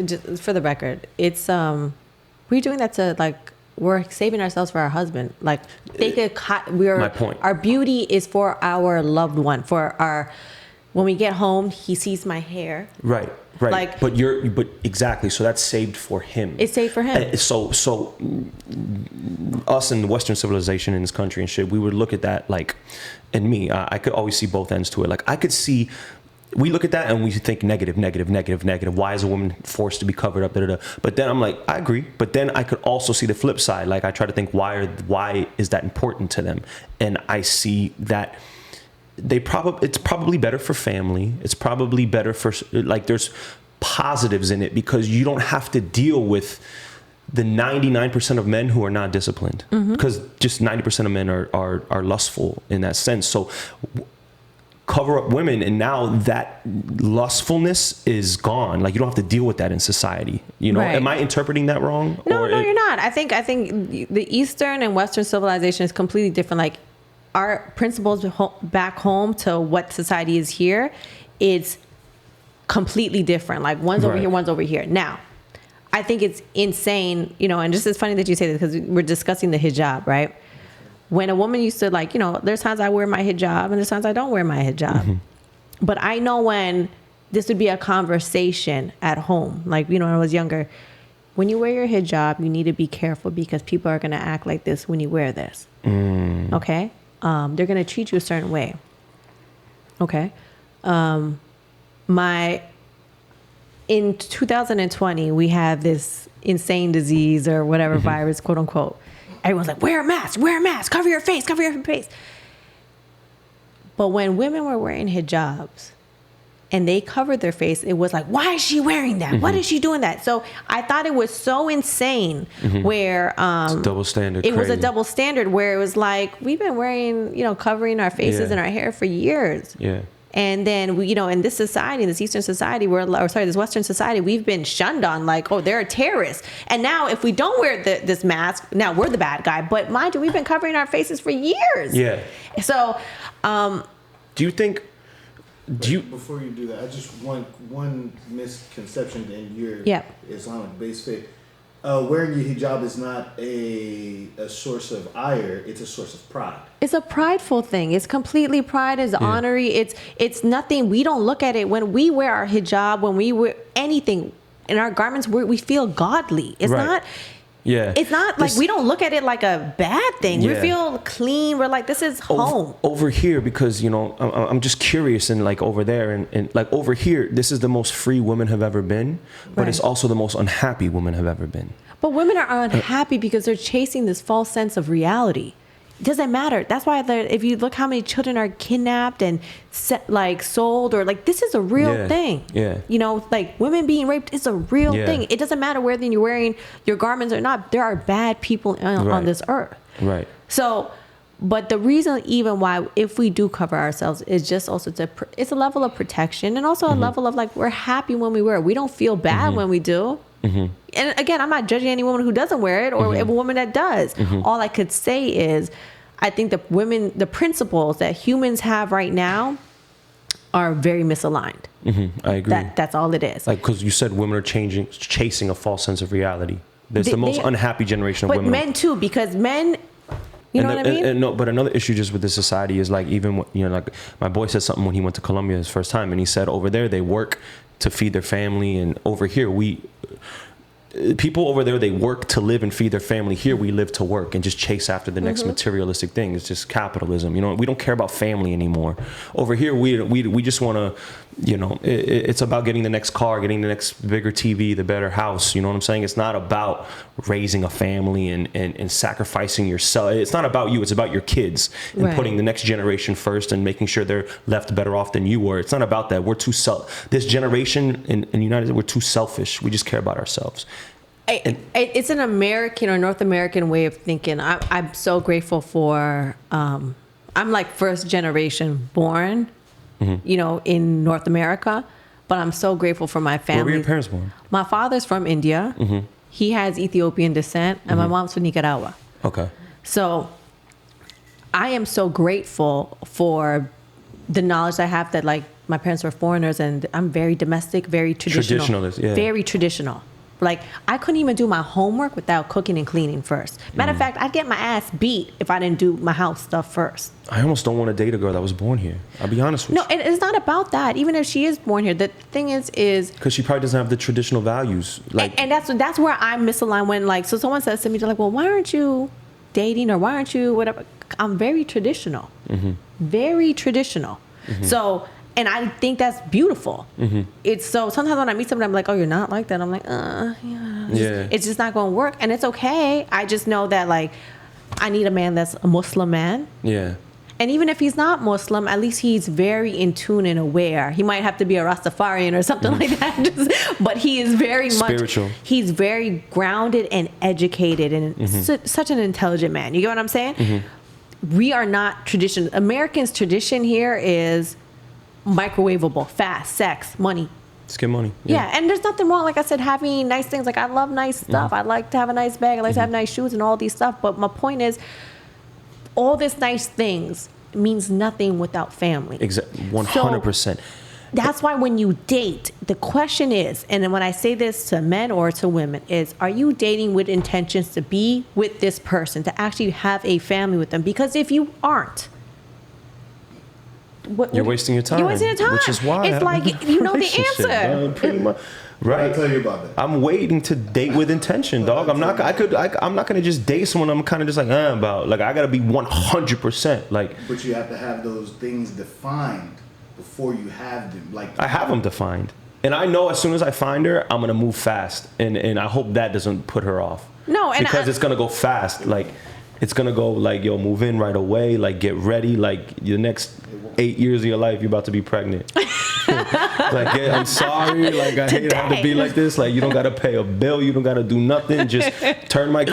just for the record, it's we're doing that to like, we're saving ourselves for our husband. Like, they could my point. Our beauty is for our loved one, when we get home, he sees my hair. Right. Like, but exactly. So that's saved for him. It's saved for him. So us in the Western civilization in this country and shit, we would look at that like, and me, I could always see both ends to it. Like, I could see, we look at that and we think negative. Why is a woman forced to be covered up? But then I'm like, I agree. But then I could also see the flip side. Like, I try to think, why is that important to them? And I see that it's probably better for family. It's probably better for, like, there's positives in it because you don't have to deal with the 99% of men who are not disciplined, because just 90% of men are lustful in that sense. So cover up women, and now that lustfulness is gone. Like, you don't have to deal with that in society. You know, Right. am I interpreting that wrong? No, you're not. I think the Eastern and Western civilization is completely different. Like, our principles back home to what society is here, it's completely different. Like, one's over Right. here, one's over here. Now, I think it's insane, you know, and just it's funny that you say this because we're discussing the hijab, right? When a woman used to, like, you know, there's times I wear my hijab and there's times I don't wear my hijab. Mm-hmm. But I know when this would be a conversation at home, like, you know, when I was younger, when you wear your hijab, you need to be careful because people are going to act like this when you wear this. Okay? They're going to treat you a certain way. Okay? In 2020, we had this insane disease or whatever virus, quote unquote. Everyone's like, wear a mask, cover your face, cover your face. But when women were wearing hijabs and they covered their face, it was like, why is she wearing that? What is she doing that? So I thought it was so insane where It's a double standard. it was a crazy. double standard where it was like, we've been wearing, you know, covering our faces Yeah. and our hair for years. Yeah. And then we, you know, in this society, this Eastern society, this Western society, we've been shunned on like, oh, they're a terrorist. And now if we don't wear this mask, now we're the bad guy. But mind you, we've been covering our faces for years. Yeah. So, Do you think? Do you? Before you do that, I just want one misconception in your Yeah. Islamic based faith. Wearing your hijab is not a source of ire; it's a source of pride. it's a prideful thing. It's completely pride. It's honory. It's nothing. We don't look at it when we wear our hijab, when we wear anything in our garments, we feel godly. It's Right. not. Yeah. It's not like This- we don't look at it like a bad thing. We Yeah. feel clean. We're like, this is home. Over here, because, you know, I'm just curious, and like over there, and like over here, this is the most free women have ever been, but Right. it's also the most unhappy women have ever been. But women are unhappy because they're chasing this false sense of reality. It doesn't matter. That's why if you look how many children are kidnapped and sold, or like, this is a real Yeah. thing. Yeah. You know, like women being raped is a real Yeah. thing. It doesn't matter whether you're wearing your garments or not. There are bad people on Right. this earth. Right. So, but the reason even why, if we do cover ourselves, is just also it's a level of protection, and also a level of like, we're happy when we wear it. We don't feel bad when we do. And again, I'm not judging any woman who doesn't wear it or a woman that does. All I could say is, I think the principles that humans have right now are very misaligned. I agree. That's all it is. Like, because you said women are chasing a false sense of reality. There's the most They- unhappy generation of But women. men too, because men, you know what I mean? And no, but another issue just with this society is like, even when, you know, like my boy said something when he went to Colombia his first time, and he said over there they work to feed their family, and over here people over there, they work to live and feed their family. Here we live to work and just chase after the next materialistic thing. It's just capitalism. You know, we don't care about family anymore. Over here, we just want to, you know, it's about getting the next car, getting the next bigger TV, the better house. You know what I'm saying? It's not about raising a family and sacrificing yourself. It's not about you. It's about your kids and Right. putting the next generation first and making sure they're left better off than you were. It's not about that. We're this generation in the United States, we're too selfish. We just care about ourselves. It's an American or North American way of thinking. I'm so grateful for, I'm like first generation born, you know, in North America, but I'm so grateful for my family. Where were your parents born? My father's from India. He has Ethiopian descent, and my mom's from Nicaragua. Okay. So I am so grateful for the knowledge I have that, like, my parents were foreigners, and I'm very domestic, very traditional. Traditionalist, yeah. Very traditional. Like, I couldn't even do my homework without cooking and cleaning first. Matter of fact, I'd get my ass beat if I didn't do my house stuff first. I almost don't want to date a girl that was born here. I'll be honest with No, you. and it's not about that. Even if she is born here, the thing is Because she probably doesn't have the traditional values. Like, and that's where I'm misaligned when, like, so someone says to me, they're like, well, why aren't you dating, or why aren't you whatever? I'm very traditional. Very traditional. So, and I think that's beautiful. It's so, sometimes when I meet someone, I'm like, oh, you're not like that. I'm like, yeah. it's just not going to work. And it's okay. I just know that, like, I need a man that's a Muslim man. Yeah. And even if he's not Muslim, at least he's very in tune and aware. He might have to be a Rastafarian or something like that, but he is very Spiritual. much, he's very grounded and educated and such an intelligent man. You get what I'm saying? We are not tradition. Americans' tradition here is microwavable, fast, sex, money. Just get money. Yeah, and there's nothing wrong, like I said, having nice things. Like, I love nice stuff. I like to have a nice bag. I like to have nice shoes and all these stuff. But my point is, all this nice things means nothing without family. Exactly, 100%. So that's why when you date, the question is, and then when I say this to men or to women, is, are you dating with intentions to be with this person, to actually have a family with them? Because if you aren't, you're wasting your time. You're wasting your time. Which is why it's like, you know the answer. Pretty much. Right. I'll tell you about that. I'm waiting to date with intention, dog. I'm not gonna just date someone I'm kind of just like about. Like, I gotta be 100%. Like, but you have to have those things defined before you have them. Like, I have them defined, and I know as soon as I find her, I'm gonna move fast, and I hope that doesn't put her off. No, and because it's gonna go fast. Like, it's gonna go like, yo, move in right away. Like, get ready. Like, the next 8 years of your life, you're about to be pregnant. Like, yeah, I'm sorry. Like, I hate to have to be like this. Like, you don't gotta pay a bill. You don't gotta do nothing. Just turn my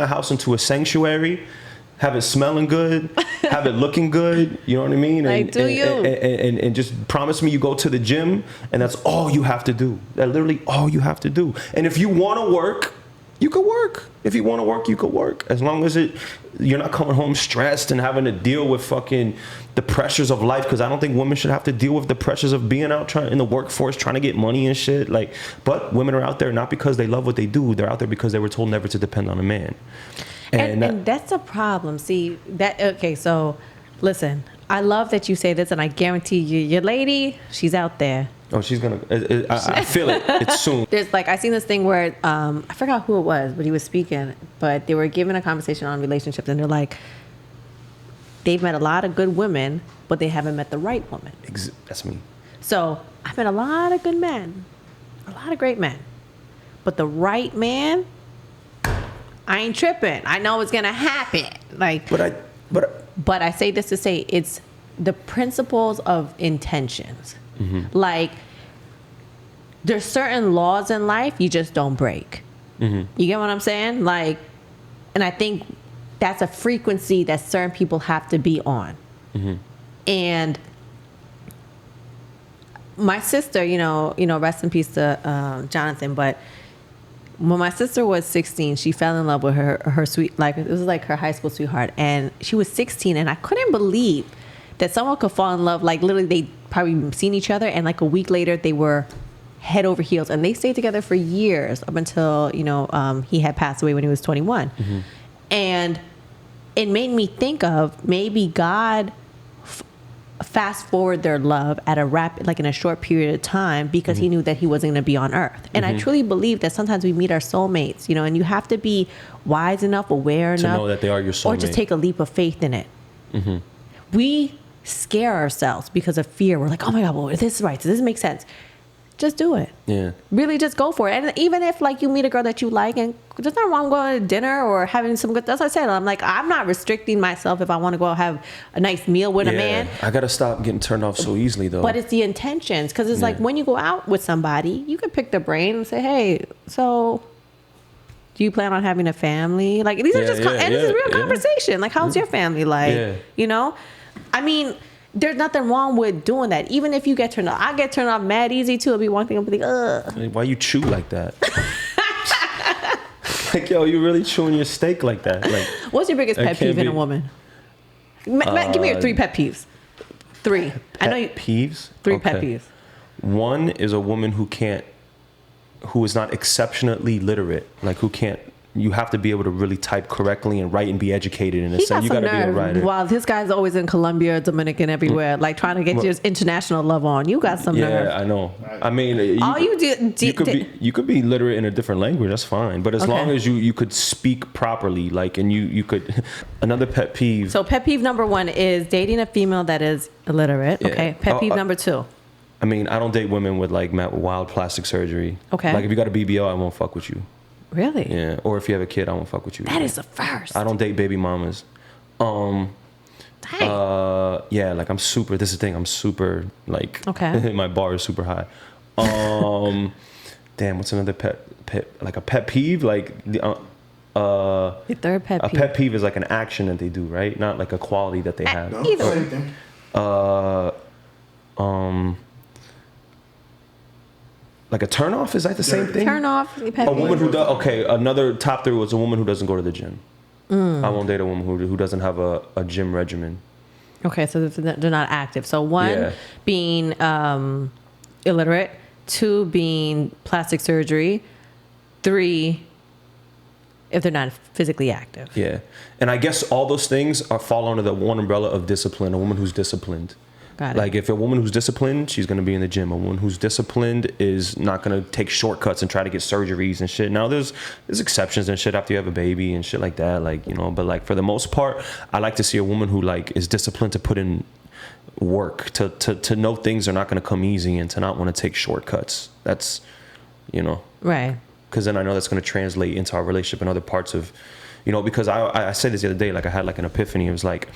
house into a sanctuary. Have it smelling good. Have it looking good. You know what I mean? And just promise me you go to the gym, and that's all you have to do. That's literally all you have to do. And if you want to work, you could work. If you want to work, you could work. As long as you're not coming home stressed and having to deal with fucking the pressures of life. Because I don't think women should have to deal with the pressures of being out in the workforce, trying to get money and shit. Like, but women are out there not because they love what they do. They're out there because they were told never to depend on a man. And that's a problem. See, okay, so listen, I love that you say this, and I guarantee you, your lady, she's out there. Oh, she's gonna. I feel it. It's soon. There's like, I seen this thing where I forgot who it was, but he was speaking, but they were giving a conversation on relationships, and they're like, they've met a lot of good women, but they haven't met the right woman. That's me. So I've met a lot of good men, a lot of great men, but the right man, I ain't tripping. I know it's gonna happen. Like, but I say this to say, it's the principles of intentions. Mm-hmm. Like, there's certain laws in life you just don't break. Mm-hmm. You get what I'm saying? Like, and I think that's a frequency that certain people have to be on. Mm-hmm. And my sister, you know, rest in peace to Jonathan, but when my sister was 16, she fell in love with her sweet, like, it was like her high school sweetheart, and she was 16, and I couldn't believe that someone could fall in love. Like, literally, they probably seen each other, and like a week later, they were head over heels, and they stayed together for years up until, he had passed away when he was 21. Mm-hmm. And it made me think of maybe God fast forward their love at in a short period of time, because mm-hmm. he knew that he wasn't going to be on earth. And mm-hmm. I truly believe that sometimes we meet our soulmates, and you have to be wise enough, aware enough to know that they are your soulmate, or just take a leap of faith in it. Mm-hmm. We scare ourselves because of fear. We're like, oh my God, well, this is right. Does this make sense? Just do it. Yeah. Really just go for it. And even if like you meet a girl that you like, and there's nothing wrong going to dinner or having some good, that's what I said. I'm like, I'm not restricting myself if I want to go have a nice meal with a man. I got to stop getting turned off so easily though. But it's the intentions. Because it's like when you go out with somebody, you can pick their brain and say, hey, so do you plan on having a family? Like, these are just, and this is real conversation. Like, how's your family? Like, I mean, there's nothing wrong with doing that. Even if you get turned off, I get turned off mad easy too. It'll be one thing. I'll be like, ugh. Why you chew like that? Like, yo, you really chewing your steak like that? Like, what's your biggest pet peeve in a woman? Matt, give me your 3 pet peeves. 3. I know you. Peeves? 3 pet peeves. 1 is a woman who is not exceptionally literate. Like, you have to be able to really type correctly and write and be educated in a sense. You got to be a writer. Wow, this guy's always in Colombia, Dominican, everywhere, like trying to get your international love on. You got some nerve. Yeah, I know. I mean, you could be literate in a different language. That's fine. But as long as you could speak properly, like, and you could. Another pet peeve. So pet peeve number 1 is dating a female that is illiterate. Yeah. Okay. Pet peeve number 2. I mean, I don't date women with like wild plastic surgery. Okay. Like, if you got a BBL, I won't fuck with you. Really? Yeah. Or if you have a kid, I won't fuck with you. That is the first. I don't date baby mamas. Dang. Yeah, like, I'm super, this is the thing, I'm super, like, my bar is super high. Damn, what's another pet, like a pet peeve? Like, your third pet peeve. A pet peeve is like an action that they do, right? Not like a quality that they have. No, same thing. like a turn off? Is that the same thing? Turn off. A woman who does. Okay, another top 3 was a woman who doesn't go to the gym. I won't date a woman who doesn't have a gym regimen. Okay, so they're not active. So one being illiterate, 2 being plastic surgery, 3 if they're not physically active. Yeah, and I guess all those things fall under the one umbrella of discipline. A woman who's disciplined. Got it. Like if a woman who's disciplined, she's going to be in the gym. A woman who's disciplined is not going to take shortcuts and try to get surgeries and shit. Now there's exceptions and shit after you have a baby and shit like that. Like, you know, but like for the most part, I like to see a woman who like is disciplined to put in work, to know things are not going to come easy and to not want to take shortcuts. That's, you know. Right. Because then I know that's going to translate into our relationship and other parts of, you know, because I said this the other day, like I had like an epiphany. It was like,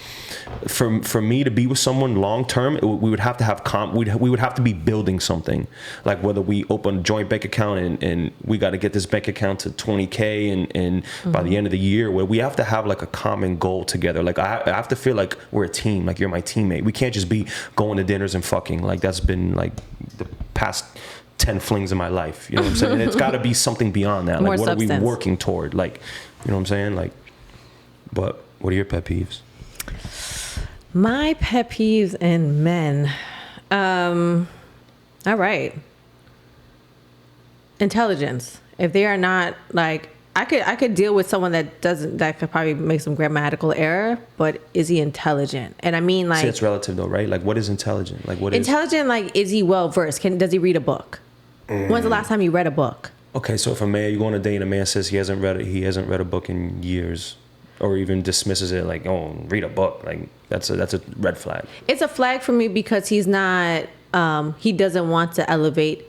for me to be with someone long term, we would have to have we would have to be building something. Like whether we open a joint bank account and we got to get this bank account to 20K and by the end of the year, where we have to have like a common goal together. Like I have to feel like we're a team. Like you're my teammate. We can't just be going to dinners and fucking. Like that's been like the past 10 flings in my life. You know what I'm saying? It's got to be something beyond that. More like what substance. are we working toward? Like, you know what I'm saying? Like, but what are your pet peeves? My pet peeves in men. All right. Intelligence. If they are not like, I could deal with someone that could probably make some grammatical error, but is he intelligent? And I mean like. See, it's relative though, right? Like what is intelligent? Like what is. Intelligent, like is he well versed? Does he read a book? When's the last time you read a book? Okay, so if a man, you go on a date and a man says he hasn't read a book in years, or even dismisses it like, oh, read a book, like that's a red flag. It's a flag for me because he's not, he doesn't want to elevate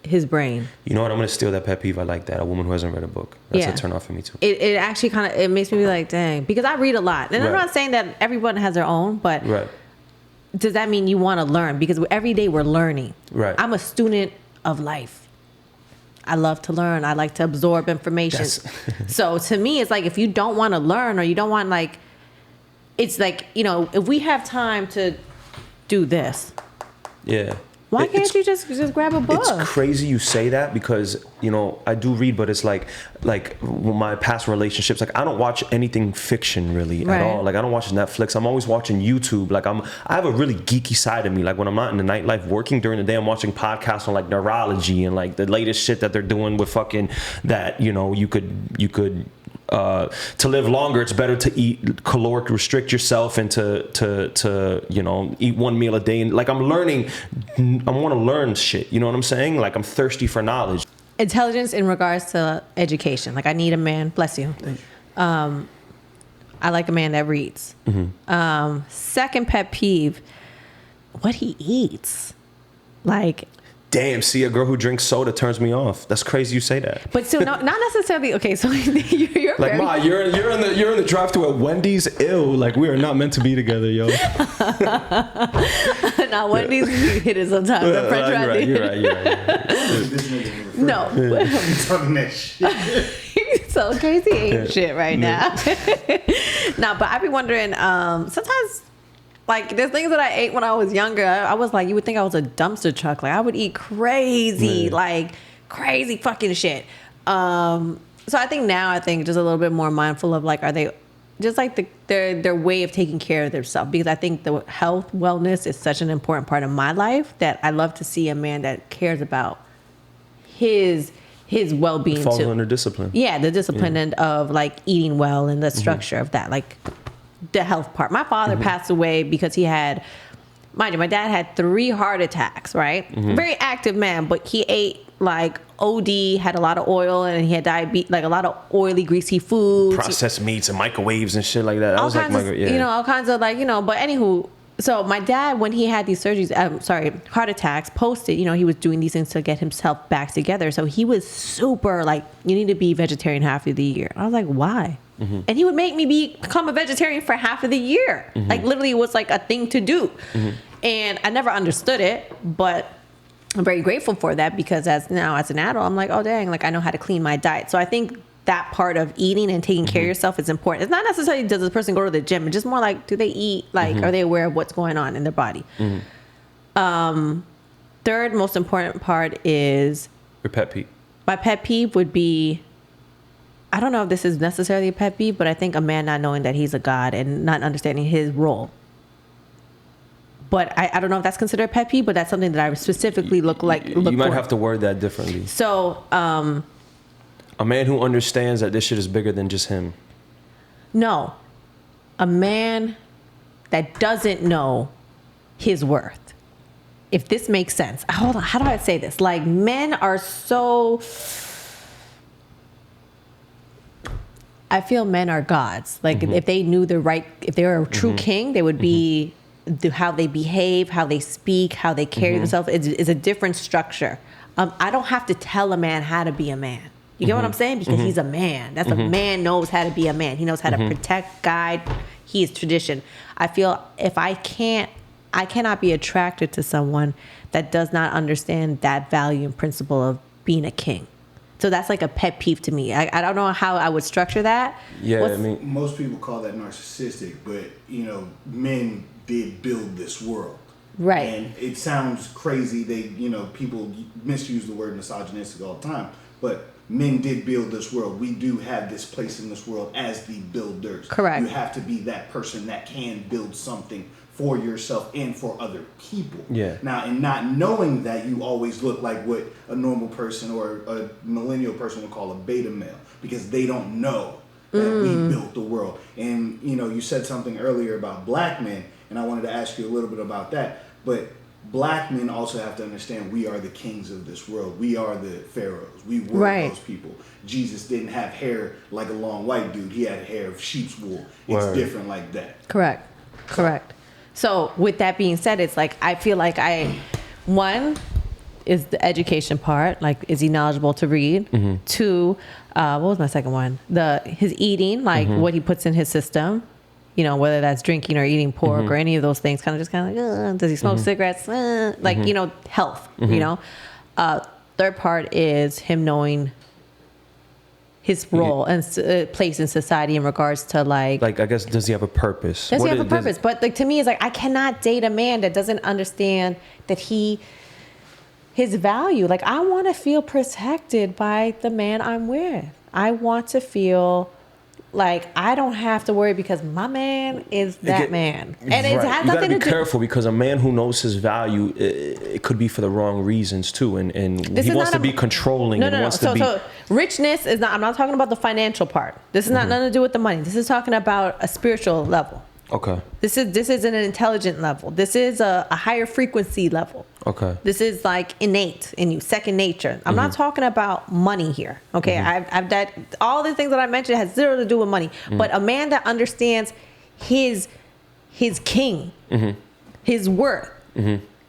his brain. You know what? I'm gonna steal that pet peeve. I like that. A woman who hasn't read a book. That's a turn off for me too. It actually kind of, it makes me be like, dang, because I read a lot, and I'm not saying that everyone has their own, but does that mean you want to learn? Because every day we're learning. Right. I'm a student of life. I love to learn. I like to absorb information. So to me, it's like if you don't want to learn or you don't want like, it's like, you know, if we have time to do this. Yeah. Why can't you just grab a book? It's crazy you say that because, you know, I do read, but it's like my past relationships, like I don't watch anything fiction really at all. Like I don't watch Netflix. I'm always watching YouTube. Like I have a really geeky side of me. Like when I'm not in the nightlife working during the day, I'm watching podcasts on like neurology and like the latest shit that they're doing with fucking that, you know, you could to live longer, it's better to eat caloric restrict yourself and to you know, eat one meal a day. And like I'm learning, I want to learn shit. You know what I'm saying? Like I'm thirsty for knowledge. Intelligence in regards to education. Like I need a man. Bless you. I like a man that reads. Second pet peeve, what he eats. Like. Damn, see, a girl who drinks soda turns me off. That's crazy you say that. But so not necessarily. Okay, so you're like, Ma, you're in the drive-thru at Wendy's. Ew, like we are not meant to be together, yo. Now Wendy's hit it sometimes. The French fries. You're right. No, I'm talking that shit. So crazy ain't shit right now. No, but I be wondering. Sometimes. Like, there's things that I ate when I was younger. I was like, you would think I was a dumpster truck. Like, I would eat crazy, like, crazy fucking shit. So I think now, just a little bit more mindful of, like, are they just, like, their way of taking care of themselves. Because I think the health, wellness is such an important part of my life that I love to see a man that cares about his well-being, falls under discipline. Yeah, the discipline and of, like, eating well and the structure of that. Like, the health part. My father passed away because he had, mind you, my dad had 3 heart attacks, right? Very active man, but he ate like OD, had a lot of oil, and he had diabetes, like a lot of oily, greasy foods. Processed meats and microwaves and shit like that. All kinds of like, you know, but anywho, so my dad, when he had these surgeries, heart attacks, posted, you know, he was doing these things to get himself back together. So he was super like, you need to be vegetarian half of the year. I was like, why? And he would make me become a vegetarian for half of the year. Like literally it was like a thing to do. And I never understood it, but I'm very grateful for that because as an adult, I'm like, oh dang, like I know how to clean my diet. So I think that part of eating and taking care of yourself is important. It's not necessarily does this person go to the gym, it's just more like, do they eat? Like, are they aware of what's going on in their body? Third most important part is Your pet peeve. my pet peeve would be, I don't know if this is necessarily a pet peeve, but I think a man not knowing that he's a god and not understanding his role. But I don't know if that's considered a pet peeve, but that's something that I specifically look You might for. have to word that differently. So, A man who understands that this shit is bigger than just him. no, a man that doesn't know his worth. If this makes sense. Hold on. How do I say this? Like, men are so... I feel men are gods. Like, if they knew the right... If they were a true king, they would be... How they behave, how they speak, how they carry themselves is a different structure. I don't have to tell a man how to be a man. You get what I'm saying? Because he's a man. That's a man knows how to be a man. He knows how to protect, guide. He is tradition. I feel if I cannot be attracted to someone that does not understand that value and principle of being a king. So that's like a pet peeve to me. I don't know how I would structure that. Yeah, What's- I mean, Most people call that narcissistic, but men did build this world. Right. And it sounds crazy. People misuse the word misogynistic all the time, but men did build this world. We do have this place in this world as the builders. Correct. You have to be that person that can build something for yourself and for other people. Yeah. Now, and not knowing that, you always look like what a normal person or a millennial person would call a beta male, because they don't know that we built the world. And, you said something earlier about black men, and I wanted to ask you a little bit about that. But black men also have to understand we are the kings of this world. We are the pharaohs. We were Right. those people. Jesus didn't have hair like a long white dude. He had hair of sheep's wool. It's Word. different like that. Correct. So with that being said, it's like I feel like one is the education part. Like, is he knowledgeable to read? Two, what was my second one? His eating, like what he puts in his system. Whether that's drinking or eating pork or any of those things. Kind of like, does he smoke cigarettes? Health. Third part is him knowing his role and place in society in regards to like I guess, does he have a purpose? Does he have a purpose? But like, to me, it's like, I cannot date a man that doesn't understand that his value. Like, I want to feel protected by the man I'm with. I want to feel like I don't have to worry because my man is that man. And it has you nothing gotta be to do. careful, because a man who knows his value, it could be for the wrong reasons too, and This he is wants not to be controlling and wants to be. So richness is not. I'm not talking about the financial part. This is not nothing to do with the money. This is talking about a spiritual level. Okay. This is an intelligent level. This is a higher frequency level. Okay. This is like innate in you, second nature. I'm not talking about money here. Okay. I've that all the things that I mentioned has zero to do with money. But a man that understands his king, his worth,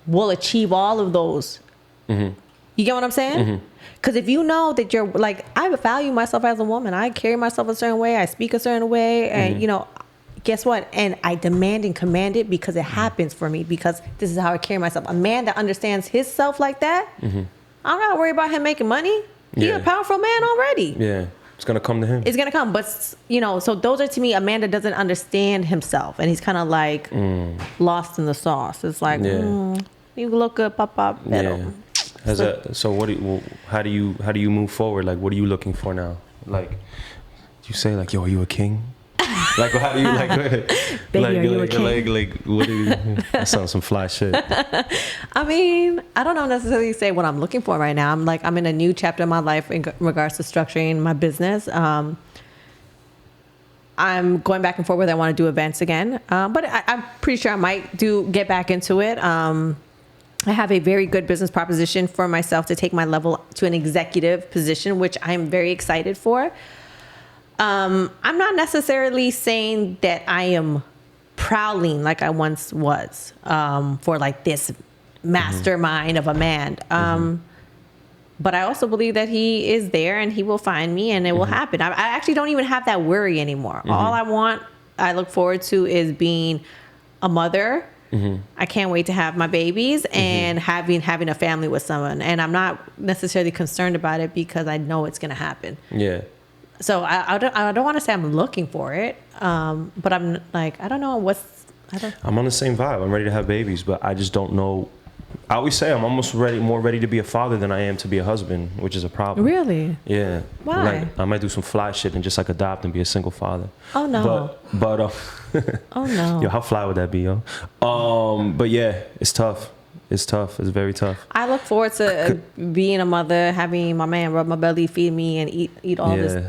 will achieve all of those. You get what I'm saying? Because if you know that you're like, I value myself as a woman, I carry myself a certain way, I speak a certain way, and guess what? And I demand and command it because it happens for me, because this is how I carry myself. A man that understands his self like that, I don't gotta worry about him making money. He's a powerful man already. Yeah, it's gonna come to him. It's gonna come. But so those are, to me, a man that doesn't understand himself, and he's kind of like lost in the sauce. It's like, you look good, pop. Yeah. How do you move forward? Like, what are you looking for now? Like, you say like, yo, are you a king? Like, how do you like? Baby, are you a king? Like, what do you? That sounds some fly shit. I mean, I don't know necessarily say what I'm looking for right now. I'm in a new chapter of my life in regards to structuring my business. I'm going back and forth whether I want to do events again, but I'm pretty sure I might get back into it. I have a very good business proposition for myself to take my level to an executive position, which I'm very excited for. I'm not necessarily saying that I am prowling like I once was for like this mastermind of a man. But I also believe that he is there and he will find me and it will happen. I actually don't even have that worry anymore. All I look forward to is being a mother. I can't wait to have my babies and having a family with someone. And I'm not necessarily concerned about it because I know it's going to happen. Yeah. So I don't want to say I'm looking for it, but I'm like, I don't know I'm on the same vibe. I'm ready to have babies, but I just don't know I always say I'm almost more ready to be a father than I am to be a husband, which is a problem. Really? Yeah. Why? Like, I might do some fly shit and just like adopt and be a single father. Oh no. But oh no. Yo, how fly would that be, yo? But yeah, it's tough. It's tough. It's very tough. I look forward to being a mother, having my man rub my belly, feed me, and eat all this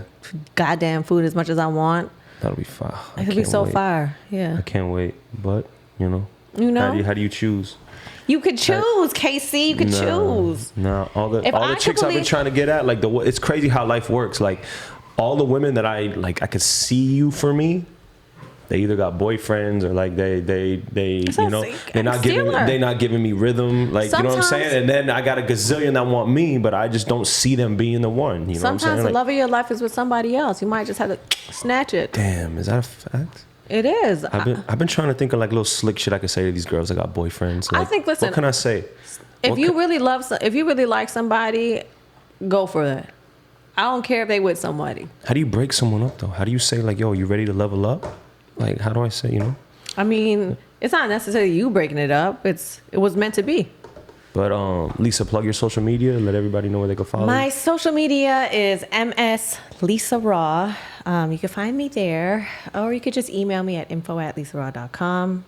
goddamn food as much as I want. That'll be fire. It'll be so fire. Yeah. I can't wait. But you know. How do you choose? You could choose, KC. You could choose. No, all the chicks I've been trying to get at, like it's crazy how life works. Like all the women that I could see you for me. They either got boyfriends or like they you know they're not giving me rhythm, like sometimes, you know what I'm saying. And then I got a gazillion that want me, but I just don't see them being the one. You know what I'm saying? Sometimes the love of your life is with somebody else. You might just have to snatch it. Damn, is that a fact? It is. I've been trying to think of like little slick shit I could say to these girls that got boyfriends. Like, I think. Listen, what can I say? If you really like somebody, go for it. I don't care if they with somebody. How do you break someone up though? How do you say like, yo, you ready to level up? Like, how do I say, you know? I mean, it's not necessarily you breaking it up. It was meant to be. But Lisa, plug your social media. Let everybody know where they can follow you. My social media is MS Lisa Raw. You can find me there, or you could just email me at info@lisaraw.com.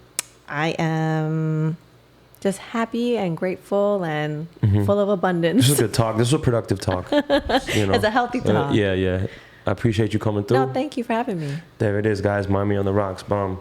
I am just happy and grateful and full of abundance. This is a good talk. This is a productive talk. You know? It's a healthy talk. Yeah. I appreciate you coming through. No, thank you for having me. There it is, guys. Mind me on the rocks. Bomb.